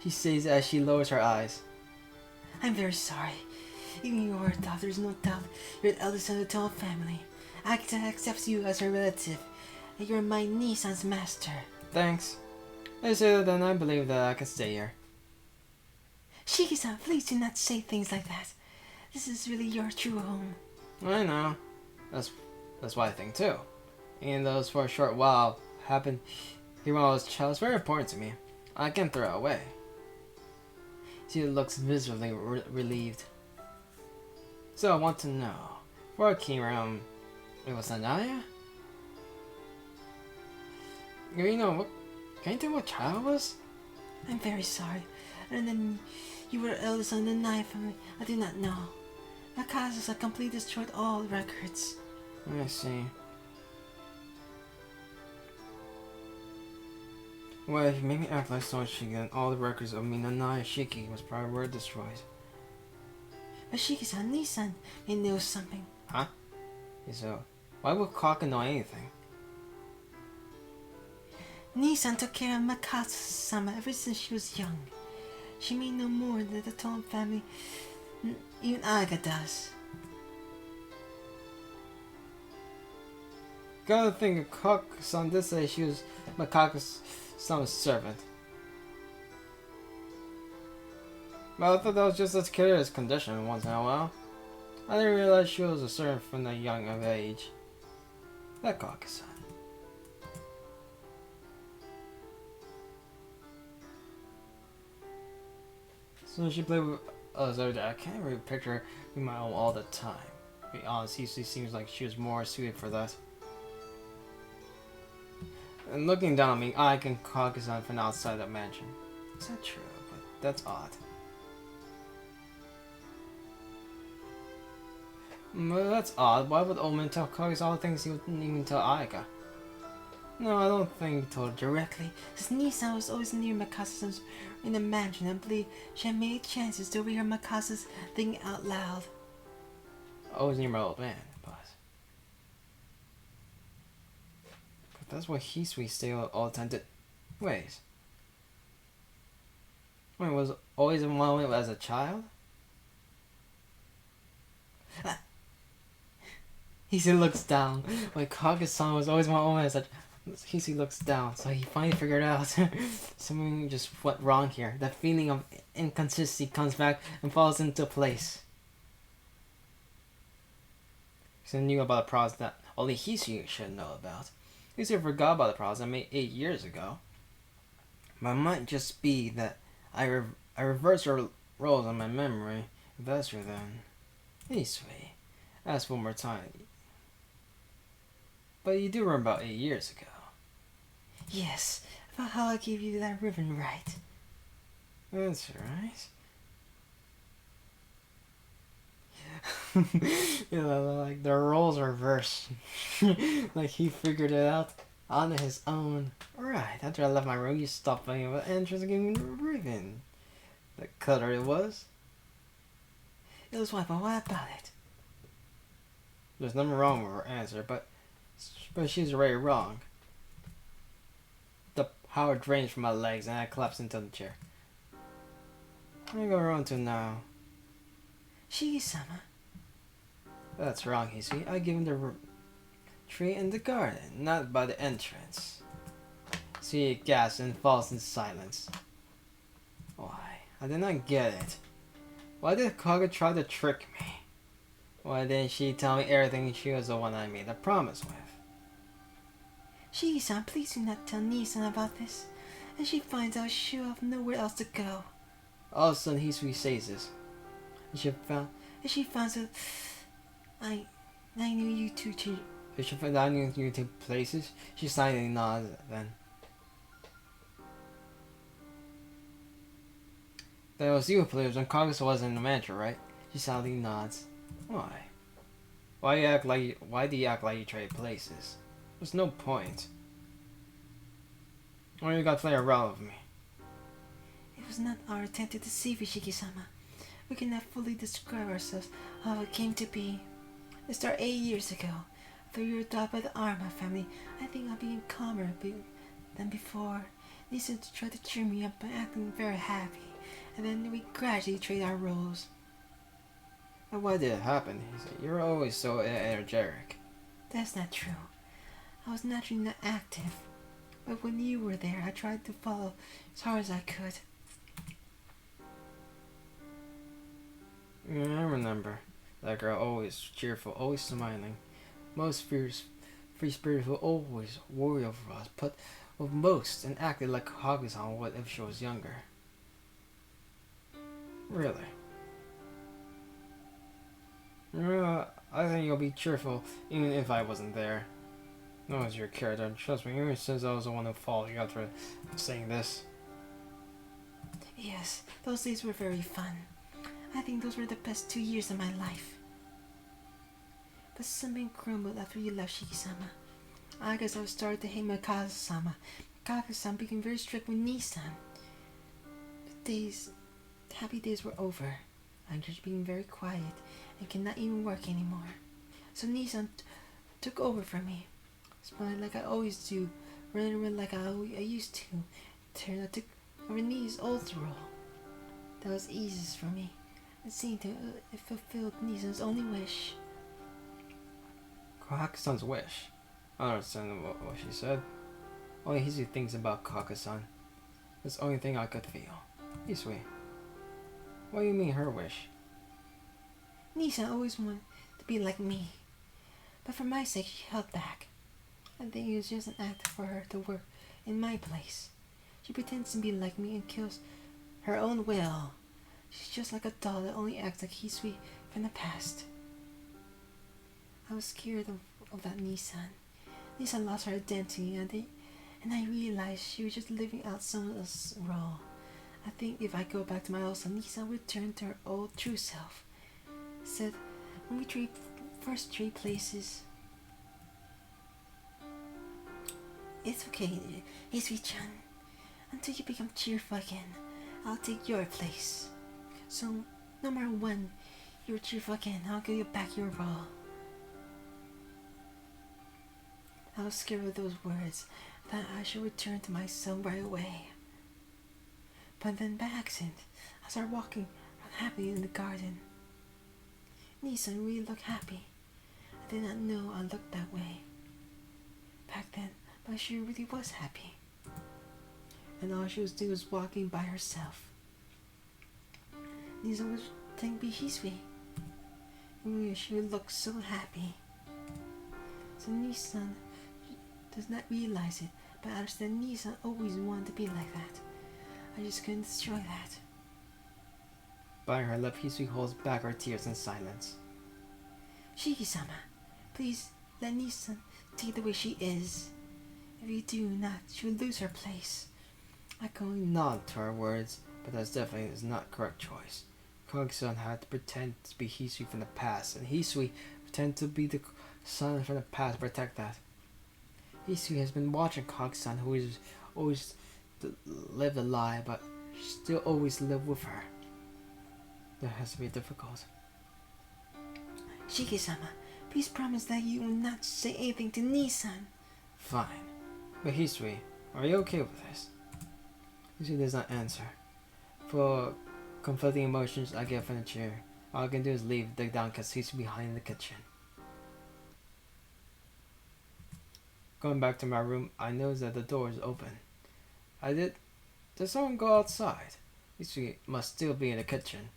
She says as she lowers her eyes. I'm very sorry. Even you were adopted, there's no doubt you're the eldest son of the Thono family. Akita accepts you as her relative, and you're my Nissan's master. Thanks. I say that then I believe that I can stay here. Shiki-san, please do not say things like that. This is really your true home. I know. That's what I think too. And those for a short while happened here when I was a child is very important to me. I can't throw it away. She looks visibly relieved. So I want to know, before I came around, it was Anaya? You know, can you tell what child it was? I'm very sorry. And then you were eldest son of the Nai family. I do not know. Makazu's had completely destroyed all records. I see. Well, if you make me act like so Shiki, then all the records of Minanaya Shiki was probably were destroyed. But Shiki-san, Nissan may know something. Huh? So, why would Kaka know anything? Nissan took care of Makazu-sama ever since she was young. She may know more than the Thono family, even Aga does. Gotta think of Kaka-san did say she was Makaku-sama's servant. But I thought that was just a curious condition once in a while. I didn't realize she was a servant from that young of age. That Kaku-san. So she played with us over there. I can't really picture her with my own all the time. To be honest, she seems like she was more suited for that. And looking down at me, I can Kaku-san from outside the mansion. Is that true? But that's odd. Well, that's odd. Why would Omen tell Kagu all the things he wouldn't even tell Aika? No, I don't think he told her directly. His Nisan was always near Makasa's in the mansion and believed she had many chances to overhear Makasa's thinking out loud. Always near my old man, but that's what Hisui stay all the time did. Wait, was always in one way as a child? Hisui looks down. Like Kagu-san was always my own as a Hisui looks down, so he finally figured out something just went wrong here. That feeling of inconsistency comes back and falls into place. Because I knew about the problems that only Hisui should know about. Hisui forgot about the problems I made 8 years ago. But it might just be that I reversed our roles on my memory. If that's true, then Hisui, ask one more time. But you do remember about 8 years ago. Yes, about how I gave you that ribbon right. That's right. You know, like the roles are reversed. Like he figured it out on his own. Right, after I left my room, you stopped playing about entrance and gave me the ribbon. The color it was. It was white, but what about it? There's nothing wrong with her answer, but she's already wrong. The power drains from my legs and I collapse into the chair. What are you going around to now? Shigi-sama. That's wrong, Hisui. I give him the tree in the garden, not by the entrance. See, it gasps and falls in silence. Why? I did not get it. Why did Kaga try to trick me? Why didn't she tell me everything she was the one I made a promise with? Shigi-san, please do not tell Nisan about this. And she finds out she'll have nowhere else to go. All of a sudden, Hisui says this. And she finds out I knew you two too. If she found out I knew you two places, she silently nods then. That was you who played when Kagusa wasn't in the mansion, right? She silently nods. Why? Why do you act like you trade places? There's no point. Why you gotta play around with me? It was not our attempt to deceive you, Shigi-sama. We cannot fully describe ourselves how it came to be. It started 8 years ago. After you were adopted by the Arma family, I think I'll be calmer than before. Nisan tried to cheer me up by acting very happy, and then we gradually trade our roles. But why did it happen? He said, you're always so energetic. That's not true. I was naturally not active. But when you were there, I tried to follow as hard as I could. Yeah, I remember. That girl, always cheerful, always smiling. Most free spirit who always worry over us, but with most and acted like Hagusan would if she was younger. Really? I think you'll be cheerful even if I wasn't there. No, it's your character. Trust me, even since I was the one who followed you after saying this. Yes, those days were very fun. I think those were the best 2 years of my life. But something crumbled after you left, Shigi-sama. I guess I started to hate Makazu-sama. Makazu-sama became very strict with Nisan. The happy days were over. I'm just being very quiet and cannot even work anymore. So Nisan took over from me. Smiling like I always do, running around like I used to. Turned out to Renee's old role. That was easiest for me. It seemed to it fulfilled Nisan's only wish. Kohaku-san's wish? I don't understand what she said. Only Hisui thinks about Kaka-san. That's the only thing I could feel. Hisui, what do you mean her wish? Nissan always wanted to be like me. But for my sake, she held back. I think it was just an act for her to work in my place. She pretends to be like me and kills her own will. She's just like a doll that only acts like Hisui from the past. I was scared of that Nissan. Nissan lost her identity and I realized she was just living out someone else's role. I think if I go back to my old self, Nissan would return to her old true self. Said when we first trade places. It's okay, Hisui-chan. Until you become cheerful again, I'll take your place. So, no matter when you're cheerful again, I'll give you back your role. I was scared of those words, that I should return to myself right away. But then by accident, I started walking unhappily in the garden. Nissan really looked happy. I did not know I looked that way back then, but she really was happy. And all she was doing was walking by herself. Nissan was pretending to be Hisui. And she would look so happy. So Nissan does not realize it, but I understand Nissan always wanted to be like that. I just couldn't destroy that. Biting her lip, Hisui holds back her tears in silence. Shiki-sama, please let Nissan take the way she is. If you do not, she will lose her place. I can only nod to her words, but that definitely is not the correct choice. Kog-san had to pretend to be Hisui from the past, and Hisui pretended to be the son from the past to protect that. Hisui has been watching Kog-san, who is always lived a lie, but still always lived with her. That has to be difficult. Shiki-sama, please promise that you will not say anything to Nissan. Fine. But Hisui, are you okay with this? Hisui does not answer. For conflicting emotions, I get from the chair. All I can do is leave, dig down, cause Hisui behind the kitchen. Going back to my room, I notice that the door is open. Did someone go outside? Hisui must still be in the kitchen.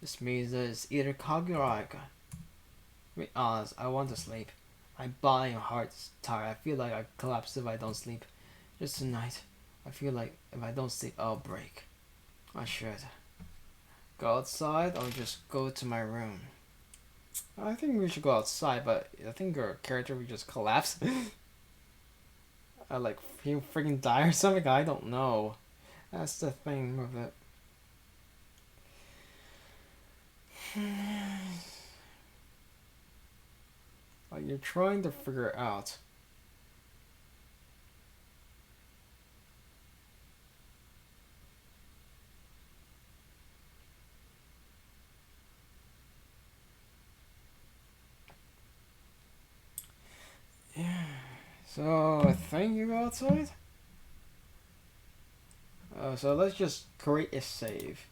This means that it's either Kagi or Aika. To be honest, I want to sleep. My body and heart is tired. I feel like I collapse if I don't sleep. Just tonight, I feel like if I don't sleep, I'll break. I should go outside or just go to my room. I think we should go outside, but I think our character would just collapse. I like he'll freaking die or something. I don't know. That's the thing with it. Like you're trying to figure out. Yeah. So I think you go outside. So let's just create a save.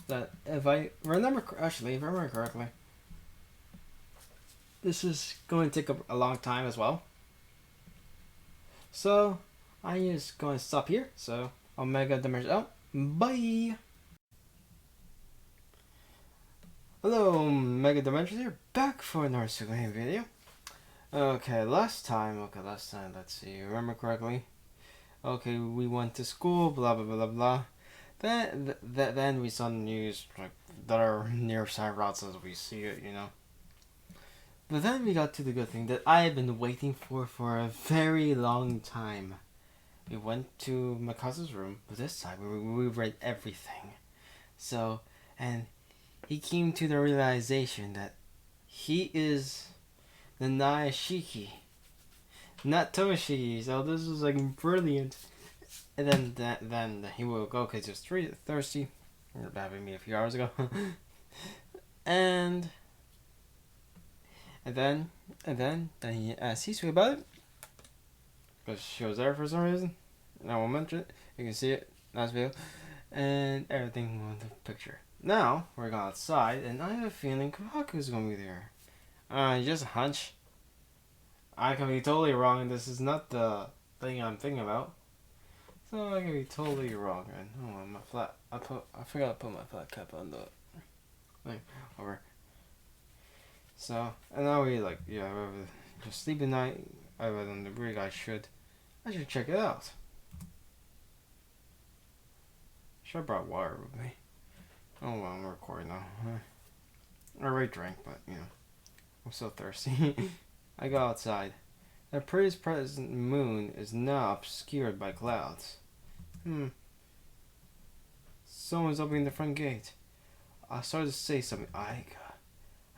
That if I remember correctly, this is going to take a long time as well. So I'm just going to stop here. So Omega Dimension out. Bye. Hello, Mega Dimensions here, back for another Tsukihime video. Okay, last time, let's see, remember correctly? Okay, we went to school, blah blah blah blah. Then we saw the news, like, that are near side routes as we see it, you know. But then we got to the good thing that I have been waiting for a very long time. We went to Mikazu's room, but this time we read everything. So, and he came to the realization that he is the Naishiki, not Tomoshiki. So this was like brilliant. And then he will go because he was thirsty. That happened to me a few hours ago. and then he asked Hisui about it because she was there for some reason. And I won't mention it. You can see it last video, and everything on the picture. Now we're going outside, and I have a feeling Kawaku's gonna be there. Just a hunch. I can be totally wrong, and this is not the thing I'm thinking about. So I could be totally wrong. And oh, my flat. I forgot to put my flat cap on the thing over. So and now we like just sleep at night. I read on the brig. I should check it out. Should have brought water with me. Oh well, I'm recording now. I already drank, but I'm so thirsty. I go outside. The present moon is now obscured by clouds. Someone's opening the front gate. I started to say something. I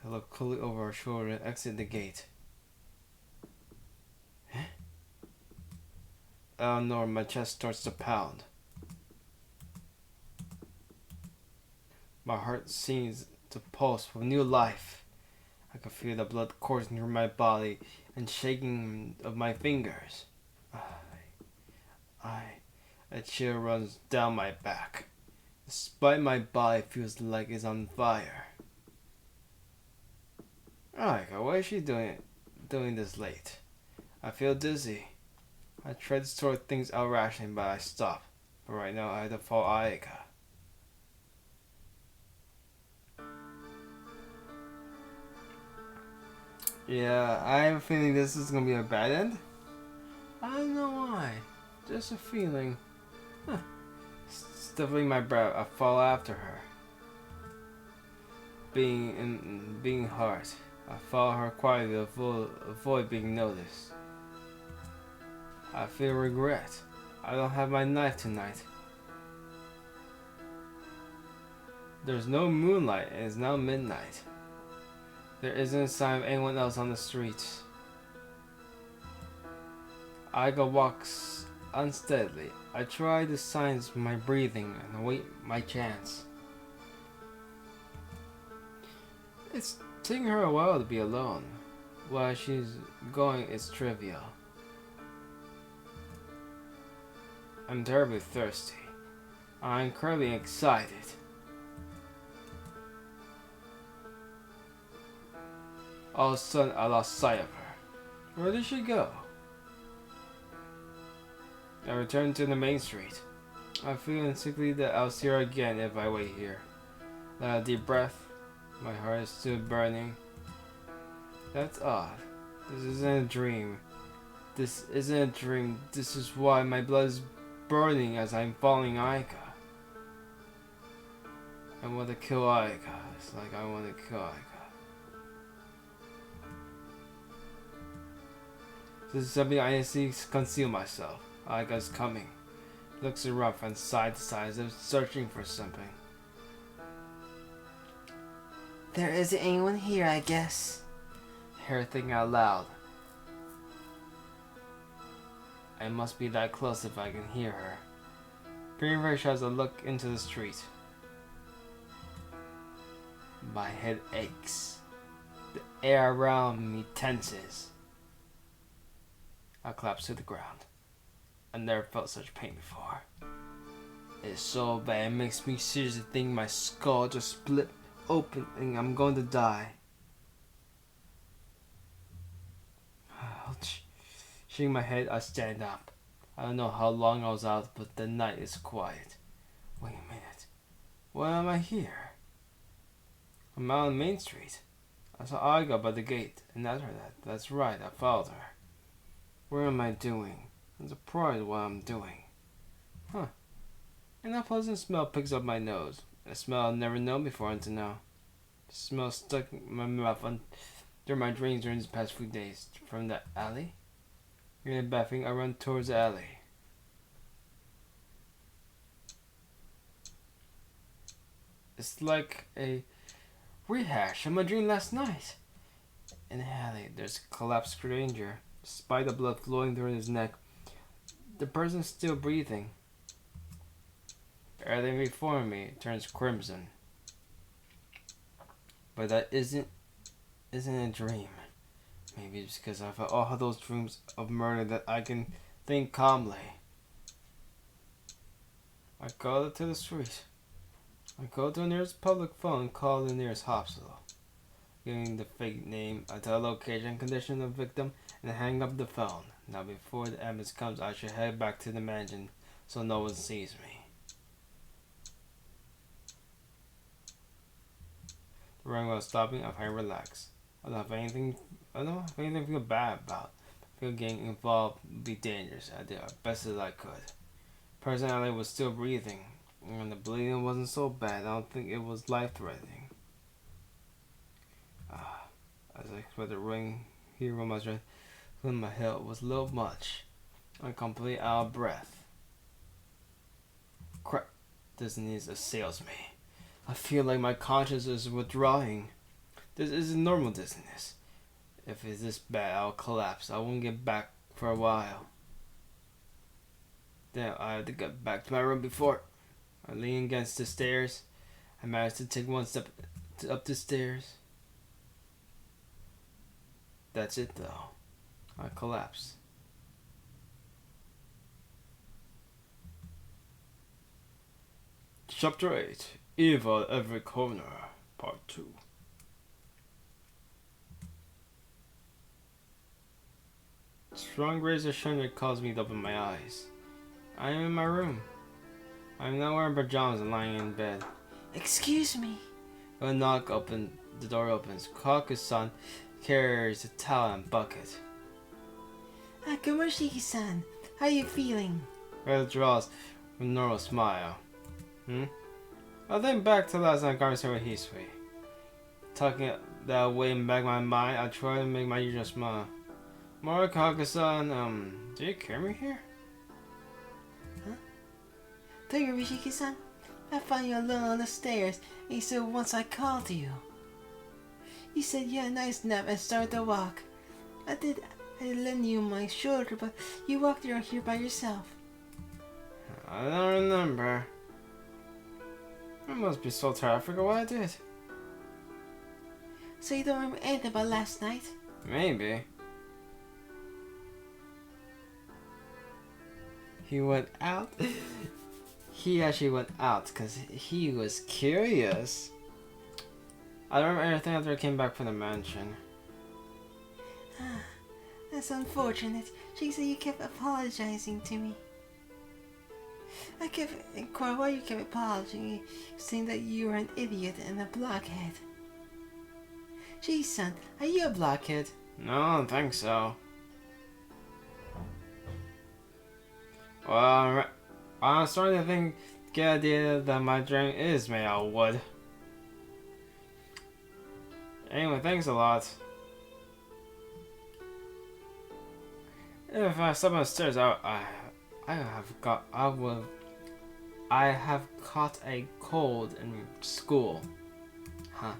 look coolly over our shoulder and exit the gate. Oh no, my chest starts to pound. My heart seems to pulse with new life. I can feel the blood coursing through my body and shaking of my fingers. A chill runs down my back. Despite my body feels like it's on fire. Aika, why is she doing this late? I feel dizzy. I try to sort things out rationally, but I stop. But right now I have to follow Aika. Yeah, I have a feeling this is gonna be a bad end. I don't know why. Just a feeling. Stuffing my breath, I follow after her. Being hard, I follow her quietly to avoid being noticed. I feel regret. I don't have my knife tonight. There's no moonlight and it's now midnight. There isn't a sign of anyone else on the streets. Aiga walks unsteadily. I try the signs of my breathing and await my chance. It's taking her a while to be alone. While she's going, it's trivial. I'm terribly thirsty. I'm incredibly excited. All of a sudden, I lost sight of her. Where did she go? I return to the main street. I feel instinctively that I'll see her again if I wait here. A deep breath. My heart is still burning. That's odd. This isn't a dream. This isn't a dream. This is why my blood is burning as I'm following Aika. I want to kill Aika. It's like I want to kill Aika. This is something I see conceal myself. Aika's coming. Looks around from side to side as if searching for something. There isn't anyone here, I guess. Hear thinking out loud. I must be that close if I can hear her. Peering very sharp as I look into the street. My head aches. The air around me tenses. I collapse to the ground. I never felt such pain before. It's so bad, it makes me seriously think my skull just split open and I'm going to die. Shaking my head, I stand up. I don't know how long I was out, but the night is quiet. Wait a minute. Why am I here? I'm out on Main Street. I saw Aiga by the gate, and after that, that's right, I followed her. What am I doing? I'm surprised what I'm doing. An unpleasant smell picks up my nose. A smell I've never known before until now. The smell stuck in my mouth during my dreams during these past few days. From the alley? In the bathroom, I run towards the alley. It's like a rehash of my dream last night. In the alley, there's a collapsed stranger. Despite the blood flowing through his neck, the person's still breathing. Everything before me turns crimson. But that isn't a dream. Maybe it's because I've had all those dreams of murder that I can think calmly. I go to the street. I go to the nearest public phone and call the nearest hospital. Giving the fake name, I tell the location and condition of the victim, and hang up the phone. Now before the ambulance comes, I should head back to the mansion so no one sees me. The rain was stopping. I finally relaxed. I don't have anything to feel bad about. I feel getting involved would be dangerous. I did as best as I could. Personally, I was still breathing, and the bleeding wasn't so bad. I don't think it was life-threatening. As I expected, the rain here on my strength, filling my head was a little much. I'm completely out of breath. Crap! Dizziness assails me. I feel like my consciousness is withdrawing. This isn't normal dizziness. If it's this bad, I'll collapse. I won't get back for a while. Then I had to get back to my room before I leaned against the stairs. I managed to take one step up the stairs. That's it though. I collapsed. Chapter 8. Evil at Every Corner, Part 2. Strong rays of sunlight caused me to open my eyes. I am in my room. I am not wearing pajamas and lying in bed. Excuse me. A knock open. The door opens. Khokau-san carries a towel and bucket. Akamoshiki-san, how are you feeling? Red draws with a normal smile. I think back to last night's conversation with Hisui. Tucking that way in the back of my mind, I try to make my usual smile. More Khokau-san, do you carry me here? Togarishiki-san, I found you alone on the stairs, and you said once I called you. You said you had a nice nap and started to walk. I did lend you my shoulder, but you walked around here by yourself. I don't remember. I must be so tired, I forgot what I did. So you don't remember anything about last night? Maybe. He went out. He actually went out because he was curious. I don't remember everything after I came back from the mansion. That's unfortunate. She said you kept apologizing to me. I kept inquiring why you kept apologizing, saying that you were an idiot and a blockhead. Gee, son, are you a blockhead? No, I don't think so. Well, I'm starting to think the idea that my drink is made out of wood. Anyway, thanks a lot. If I step on the stairs, I have caught a cold in school. Huh.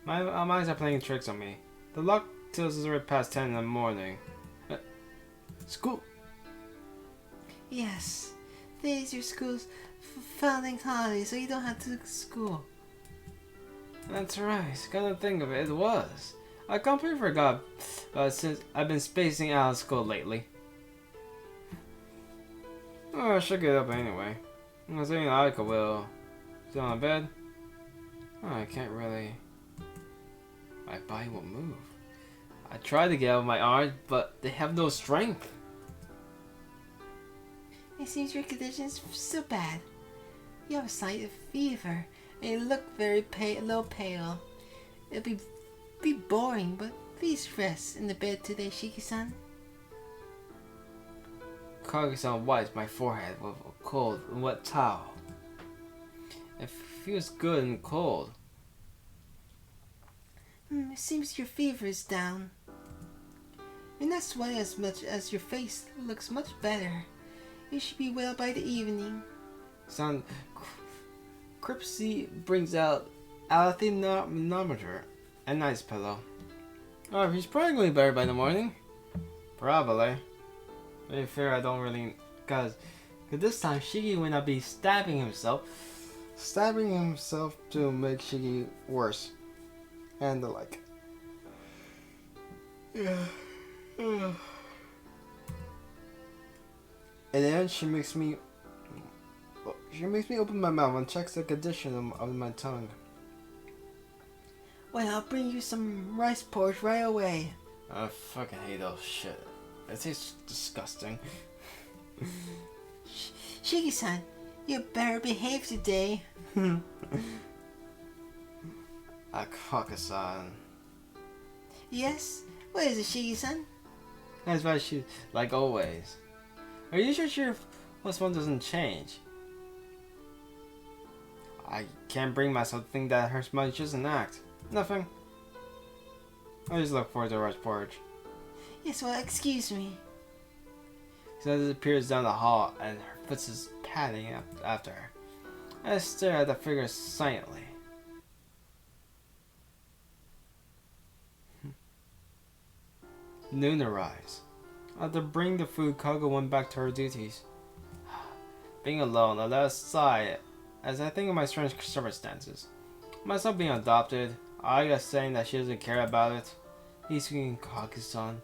My eyes are playing tricks on me. The clock tells us already past 10 in the morning. School? Yes. Today is your school's founding holiday, so you don't have to go to school. That's right. Come to think of it, it was. I completely forgot since I've been spacing out of school lately. Oh, I should get up anyway. I'm saying Aika will. Still on bed? Oh, I can't really. My body won't move. I tried to get out of my arms, but they have no strength. It seems your condition is so bad. You have a sign of fever, and you look very pale, a little pale. It'll be boring, but please rest in the bed today, Shiki-san. Khokau-san wipes my forehead with a cold and wet towel. It feels good and cold. It seems your fever is down. You're not sweating as much as your face looks much better. You should be well by the evening. Son, Cripsy brings out a thermometer and nice pillow. Oh, he's probably going to be better by the morning. Probably. To be fair, I don't really, cause this time Shiki will not be stabbing himself to make Shiki worse, and the like. Yeah. And then she makes me open my mouth and checks the condition of my tongue. Well, I'll bring you some rice porridge right away. I fucking hate those shit. It tastes disgusting. Shiki-san, you better behave today. Khokau-san. Yes? What is it, Shiki-san? That's why she, like always. Are you sure plus one doesn't change? I can't bring myself to think that her smile is just an act. Nothing. I just look forward to Rush Porch. Yes, well, excuse me. She disappears down the hall and her foot is padding after her. I stare at the figure silently. Noon arrives. After bringing the food, Kago went back to her duties. Being alone, I let sigh as I think of my strange circumstances. Myself being adopted, Aiga saying that she doesn't care about it, Isuki and Kaku-san,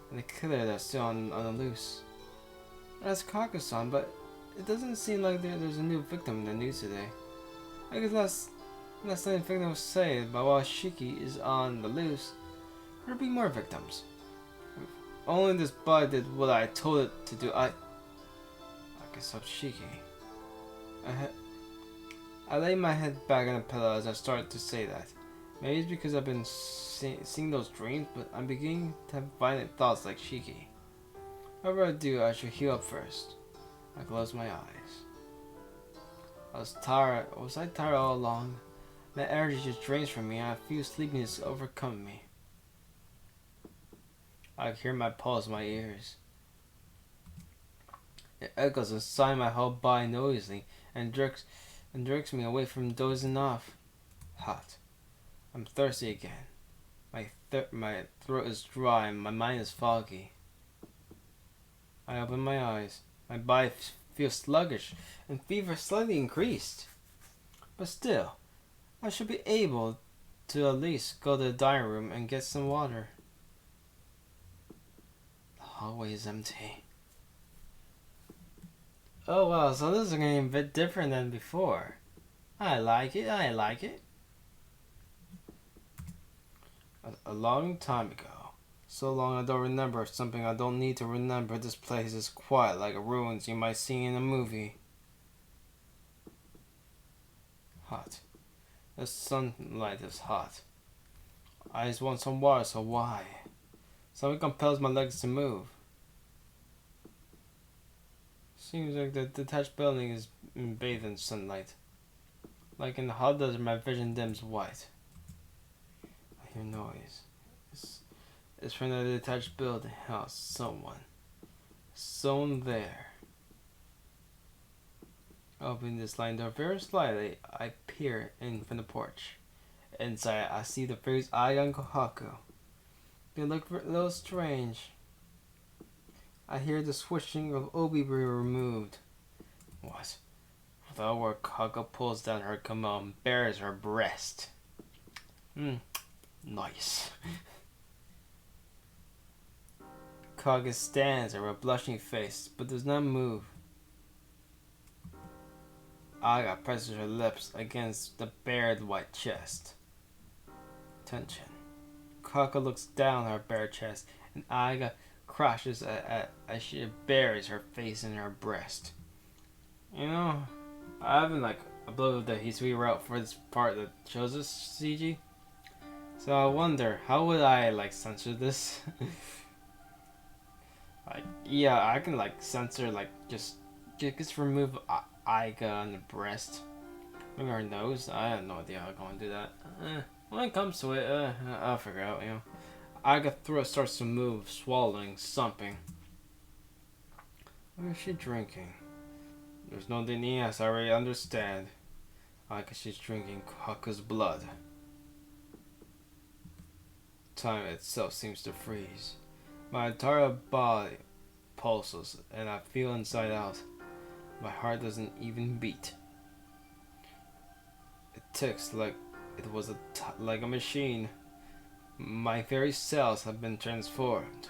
and the killer that's still on the loose. That's Kaku-san, but it doesn't seem like there's a new victim in the news today. I guess last time the victim was saved, but while Shiki is on the loose, there'll be more victims. If only this body did what I told it to do, I guess I'm Shiki. I lay my head back on the pillow as I started to say that. Maybe it's because I've been seeing those dreams, but I'm beginning to have violent thoughts like Shiki. Whatever I do, I should heal up first. I close my eyes. Was I tired all along? My energy just drains from me and I feel sleepiness overcome me. I hear my pulse in my ears. It echoes inside my whole body noisily and jerks me away from dozing off. Hot. I'm thirsty again. My throat is dry and my mind is foggy. I open my eyes. My body feels sluggish and fever slightly increased. But still, I should be able to at least go to the dining room and get some water. The hallway is empty. Oh wow, so this is getting a bit different than before. I like it. A long time ago. So long I don't remember something I don't need to remember. This place is quiet like ruins you might see in a movie. Hot. The sunlight is hot. I just want some water, so why? Something compels my legs to move. Seems like the detached building is bathed in sunlight. Like in the hot desert, my vision dims white. I hear noise. It's from the detached building house. Someone there. Opening the sliding door very slightly, I peer in from the porch. Inside, I see the figures Aiga and Khokau. They look a little strange. I hear the swishing of obi being removed. What? The where Khokau pulls down her kimono and bares her breast. Nice. Khokau stands there with a blushing face, but does not move. Aiga presses her lips against the bared white chest. Tension. Khokau looks down her bare chest, and Aiga crashes as she buries her face in her breast. You know, I haven't uploaded the Hisui route for this part that shows us CG. So I wonder, how would I censor this? Yeah, I can censor just remove Aiga on the breast. Maybe her nose. I have no idea how I'm going to do that. When it comes to it, I'll figure out. Aiga's throat starts to move, swallowing something. What is she drinking? There's no denying, I already understand. Aiga, she's drinking Khokau's blood. Time itself seems to freeze. My entire body pulses, and I feel inside out. My heart doesn't even beat. It ticks like it was like a machine. My very cells have been transformed.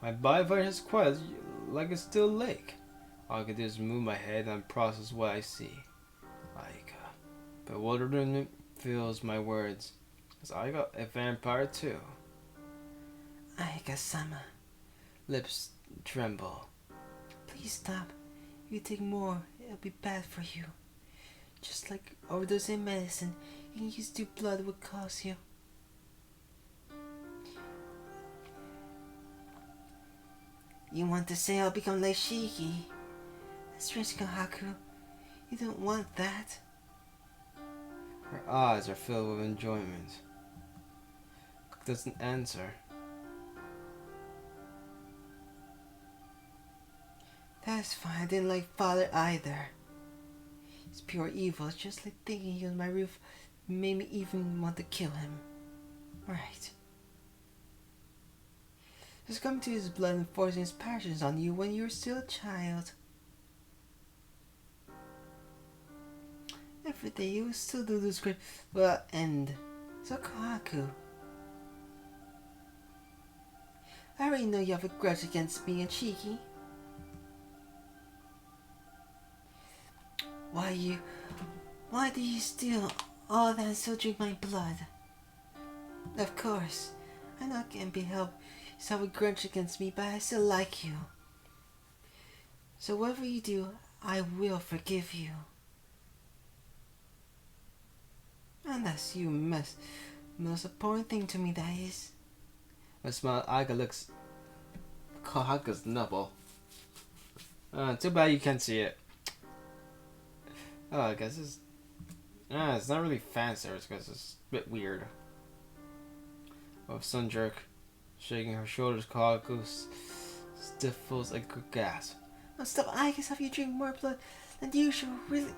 My body is quiet like a still lake. All I can do is move my head and process what I see. Bewilderment fills my words. Is Aiga a vampire too? Aiga-sama. Lips tremble. Please stop. If you take more, it'll be bad for you. Just like overdosing medicine, you can use too blood would cause you. You want to say I'll become like Shiki? That's rich, Kohaku. You don't want that. Her eyes are filled with enjoyment. Cook doesn't answer. That's fine. I didn't like father either. It's pure evil. It's just like thinking he was my roof made me even want to kill him. Right. Just coming to his blood and forcing his passions on you when you were still a child. Every day you will still do this great end. So Kohaku. I already know you have a grudge against me and Shiki. Why do you steal all that and still drink my blood? Of course, I know it can't be helped. You have a grudge against me, but I still like you. So whatever you do, I will forgive you. Unless you most important thing to me, that is. A smile. Aga looks Kohaku's nipple. Too bad you can't see it. Oh, I guess it's not really fan service because it's a bit weird. With Sun Jerk shaking her shoulders, Kohaku stifles a good gasp. Oh, stop! I guess have you drink more blood than usual. Really?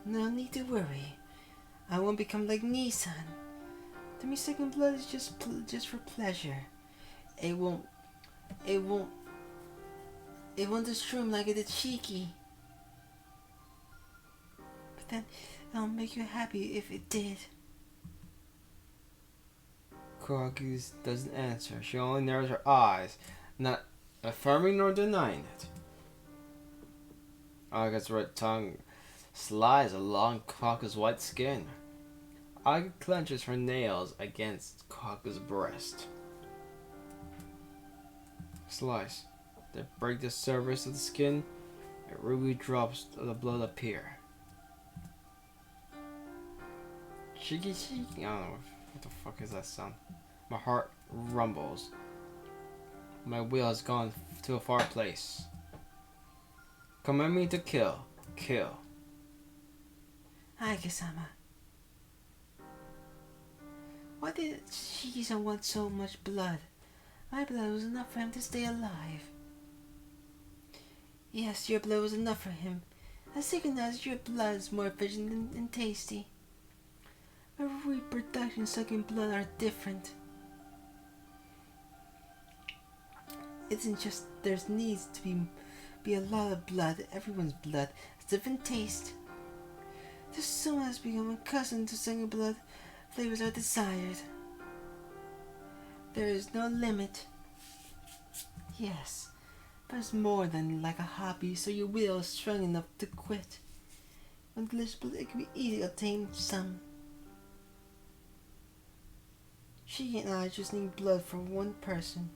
No need to worry. I won't become like Nissan. To me, second blood is just for pleasure. It won't destroy him like it did Shiki. But then it'll make you happy if it did. Kohaku doesn't answer. She only narrows her eyes, not affirming nor denying it. Aga's red tongue slides along Kohaku's white skin. Aga clenches her nails against Kohaku's breast. Slice. They break the surface of the skin, and ruby drops of the blood appear. Shiki. I don't know what the fuck is that sound. My heart rumbles. My will has gone to a far place. Command me to kill. Kill. Aika-sama. Why did Shiki-san want so much blood? My blood was enough for him to stay alive. Yes, your blood was enough for him. I recognize your blood is more efficient and tasty. But reproduction sucking blood are different. Isn't just there needs to be a lot of blood. Everyone's blood has different taste. Just someone has become accustomed to sucking blood. Flavors are desired. There is no limit. Yes, but it's more than like a hobby, so your will is strong enough to quit. When delicious blood, it can be easy to obtain some. She and I just need blood for one person.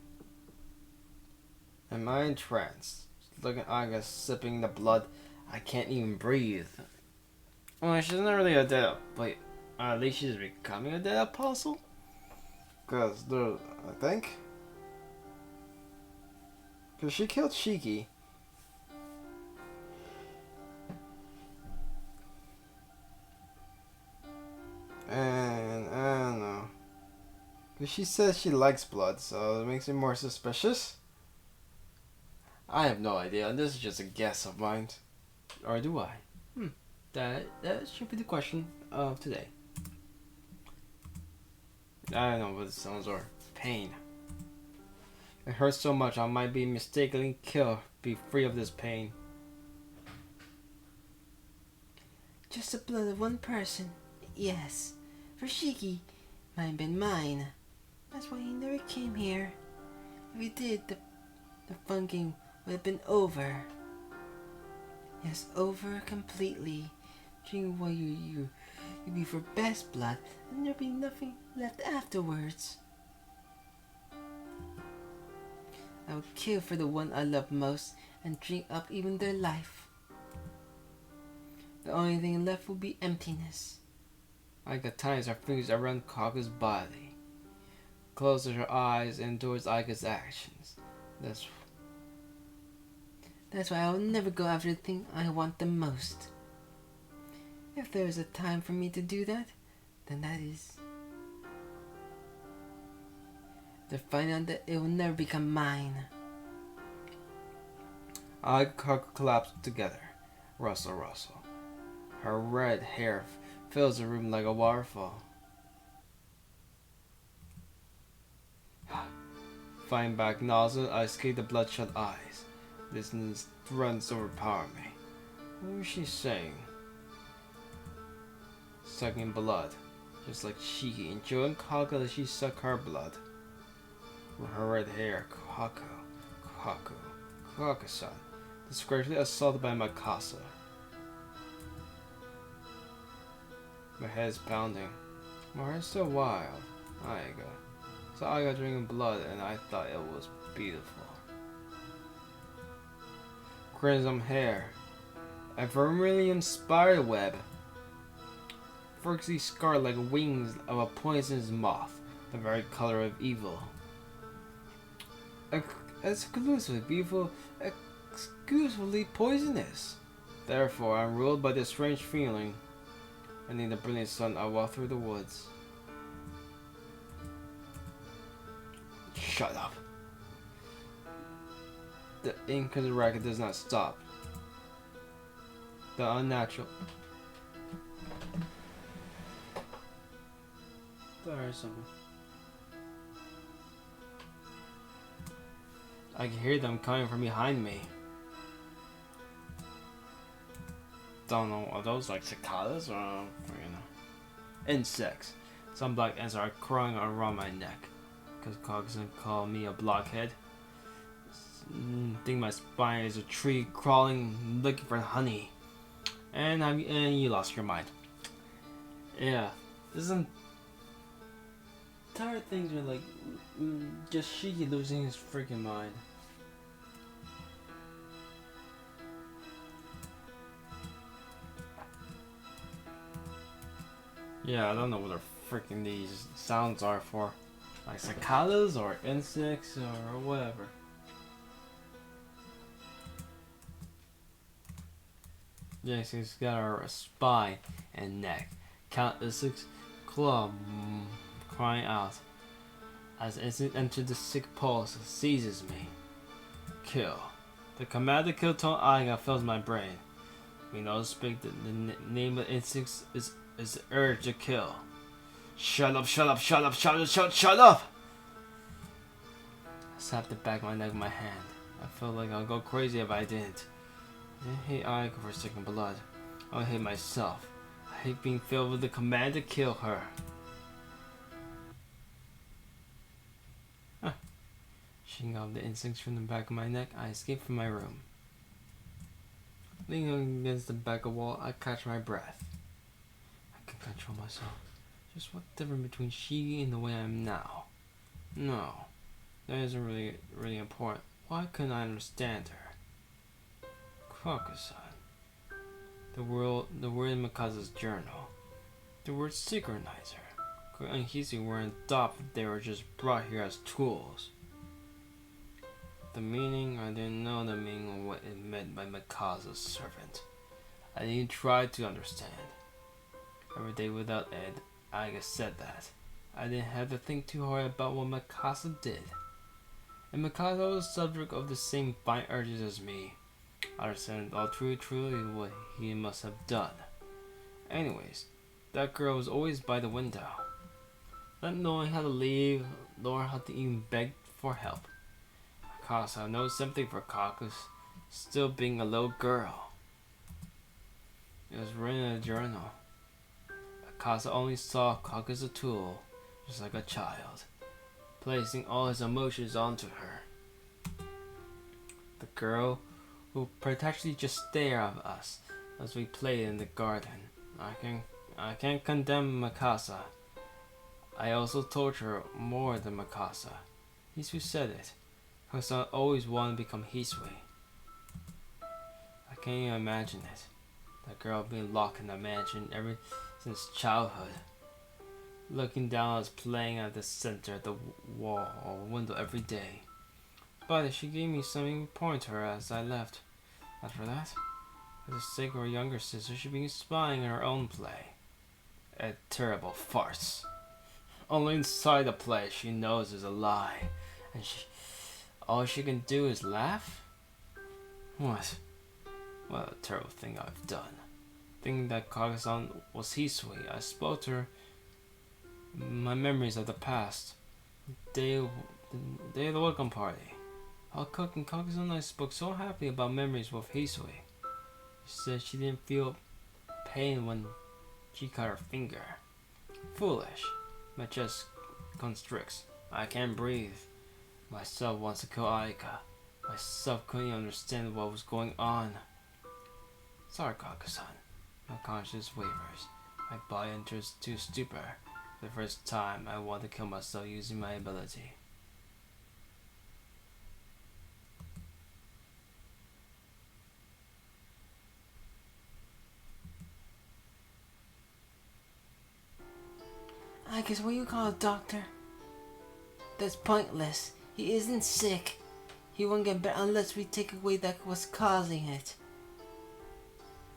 Am I entranced? Looking at Aga sipping the blood. I can't even breathe. Well, she's not really a dead. Wait, at least she's becoming a dead apostle? Because I think. Because she killed Shiki. And I don't know. Because she says she likes blood, so it makes me more suspicious. I have no idea, and this is just a guess of mine. Or do I? That should be the question of today. I don't know what it sounds or pain. It hurts so much I might be mistakenly killed. Be free of this pain. Just the blood of one person. Yes. For Shiki, might have been mine. That's why he never came here. If he did, the fun game would have been over. Yes, over completely. Drinking what you be for best blood, and there'd be nothing left afterwards. I would kill for the one I love most and drink up even their life. The only thing left would be emptiness. Aika ties her fingers around Khokau's body, closes her eyes, and endures Aika's actions. That's why I will never go after the thing I want the most. If there is a time for me to do that, then that is to find out that it will never become mine. Aika Khokau collapsed together. Rustle, rustle. Her red hair fills the room like a waterfall. Fighting back nausea, I escape the bloodshot eyes. This runs overpower me. What was she saying? Sucking blood, just like Shiki, enjoying Khokau as she sucked her blood. With her red hair, Khokau-san, disgracefully assaulted by Mikasa. My head is pounding. My heart is so wild. Aiga. So I got drinking blood and I thought it was beautiful. Crimson hair. A vermilion spider web. Foxy scarlet like wings of a poisonous moth. The very color of evil. Exclusively beautiful, exclusively poisonous. Therefore, I'm ruled by this strange feeling. And in the brilliant sun, I walk through the woods. Shut up. The ink of the racket does not stop. The unnatural. Sorry, someone. I can hear them coming from behind me. Don't know, are those like cicadas or insects? Some black ants are crawling around my neck. Because Cognizant called me a blockhead. Think my spine is a tree crawling, looking for honey. And you lost your mind. Yeah, this entire things are like just Shiki losing his freaking mind. Yeah, I don't know what the freaking these sounds are for. Like cicadas or insects or whatever. Yeah, she's got her spine and neck. Count the 6 claw crying out. As instinct enters the sick pulse, seizes me. Kill. The command to kill Thono Aiga fills my brain. We know speak the name of instincts is the urge to kill. Shut up, shut up, shut up, shut up! I slapped the back of my neck with my hand. I felt like I'd go crazy if I didn't. I didn't hate Aika for second blood. I hate myself. I hate being filled with the command to kill her. Shaking off the instincts from the back of my neck, I escaped from my room. Leaning against the back of the wall, I catch my breath. I can control myself. Just what's different between Shiki and the way I am now? No, that isn't really important. Why couldn't I understand her? Khokau-san. The word in Mikasa's journal. The word synchronizer. And Hisi weren't adopted, they were just brought here as tools. The meaning, I didn't know the meaning of what it meant by Mikasa's servant. I didn't try to understand. Every day without Ed, Aiga said that. I didn't have to think too hard about what Mikasa did. And Mikasa was subject of the same fine urges as me. I understand all truly what he must have done. Anyways, that girl was always by the window. Not knowing how to leave, nor how to even beg for help. Mikasa had no sympathy for Khokau, still being a little girl. It was written in a journal. Mikasa only saw Khokau as a tool, just like a child, placing all his emotions onto her. The girl who potentially just stared at us as we played in the garden. I can't condemn Mikasa. I also torture her more than Mikasa. He's who said it. Kage-san always wanted to become Hisui. I can't even imagine it. That girl being locked in that mansion ever since childhood. Looking down at us playing at the center of the wall or window every day. But she gave me something important to her as I left. After that, for the sake of her younger sister, she began spying on her own play. A terrible farce. Only inside the play she knows is a lie, and all she can do is laugh? What a terrible thing I've done. Thinking that Kage-san was Hisui, I spoke to her my memories of the past. The day of the welcome party. While cooking, Kage-san and I spoke so happily about memories with Hisui. She said she didn't feel pain when she cut her finger. Foolish. My chest constricts. I can't breathe. Myself wants to kill Aika. Myself couldn't understand what was going on. Sorry, Kage-san. My conscience wavers. My body enters to stupor. For the first time, I want to kill myself using my ability. I guess what you call a doctor? That's pointless. He isn't sick. He won't get better unless we take away that was causing it.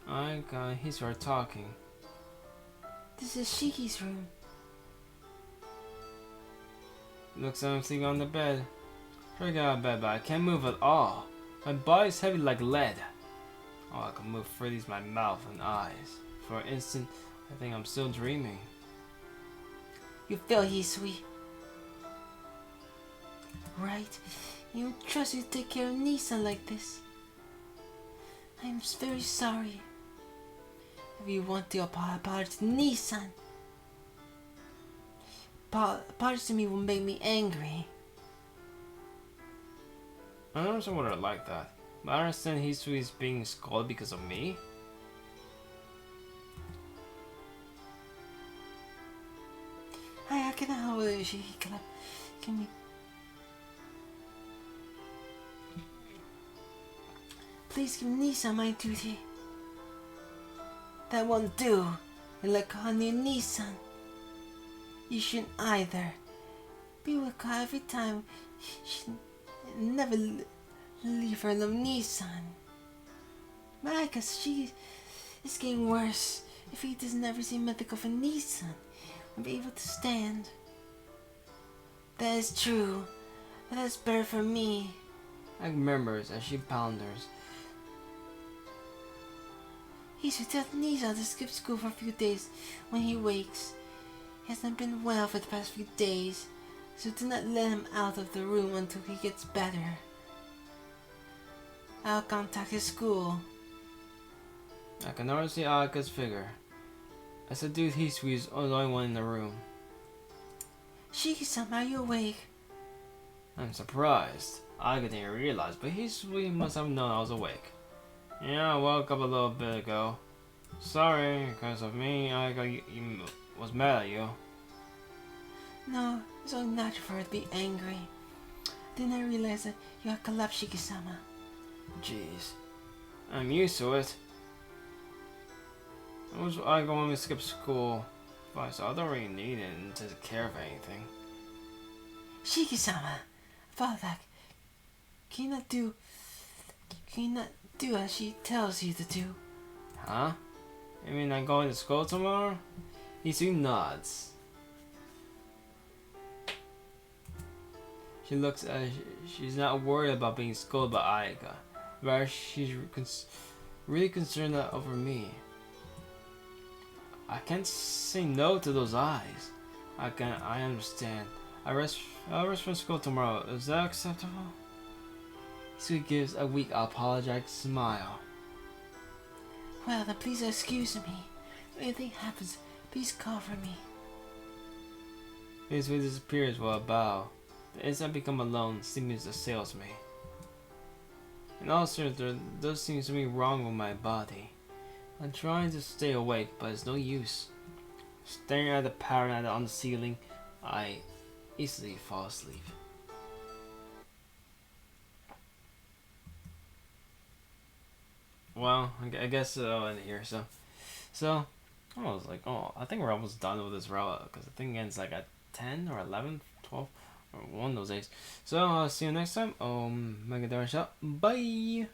Aika and Hisui are talking. This is Shiki's room. Looks like I'm sleeping on the bed. Try to get out of bed, but I can't move at all. My body's heavy like lead. All I can move freely is my mouth and eyes. For an instant, I think I'm still dreaming. You feel Hisui, right? You don't trust you to take care of Nissan like this. I'm very sorry. If you want to apologize to Nissan, apologize to me will make me angry. I don't understand what I like that. But I understand Hisui is being scolded because of me. Hi, can I help you? Can we? Please give Nissan my duty. That won't do. You like Honey and Nissan. You shouldn't either. Be with her every time. You should never leave her alone, Nissan. But I guess she is getting worse. If he doesn't ever see medical for Nissan, I'll be able to stand. That is true. But that's better for me. I remembers as she ponders. He should tell Nissan to skip school for a few days when he wakes. He hasn't been well for the past few days, so do not let him out of the room until he gets better. I'll contact his school. I can already see Aika's figure. I subdued Hisui is the only one in the room. Shiki-san, are you awake? I'm surprised. Aika didn't realize, but Hisui must have known I was awake. Yeah, I woke up a little bit ago. Sorry, because of me, Aika was mad at you. No, it's only natural for her to be angry. Didn't I realize that you had collapsed, Shiki-sama? Jeez. I'm used to it. I was Aika wanted me to skip school. But so I don't really need it to take care of anything. Shiki-sama, fall back. Can you not do as she tells you to do? Huh? You mean I'm going to school tomorrow? Hisui nods. She looks as she's not worried about being scolded by Aika. Rather, she's really concerned over me. I can't say no to those eyes. I understand. I'll rest from school tomorrow. Is that acceptable? Hisui gives a weak apologetic smile. Well, then please excuse me. If anything happens, please call for me. Hisui disappears while I bow. The instant I become alone, seems assails me. In all seriousness, there does seem something wrong with my body. I'm trying to stay awake, but it's no use. Staring at the pattern on the ceiling, I easily fall asleep. well, I guess I'll end it here. So I was like, oh, I think we're almost done with this route because the thing ends like at 10 or 11, 12, or one of those days. So see you next time. Mega Darn Shot. Bye.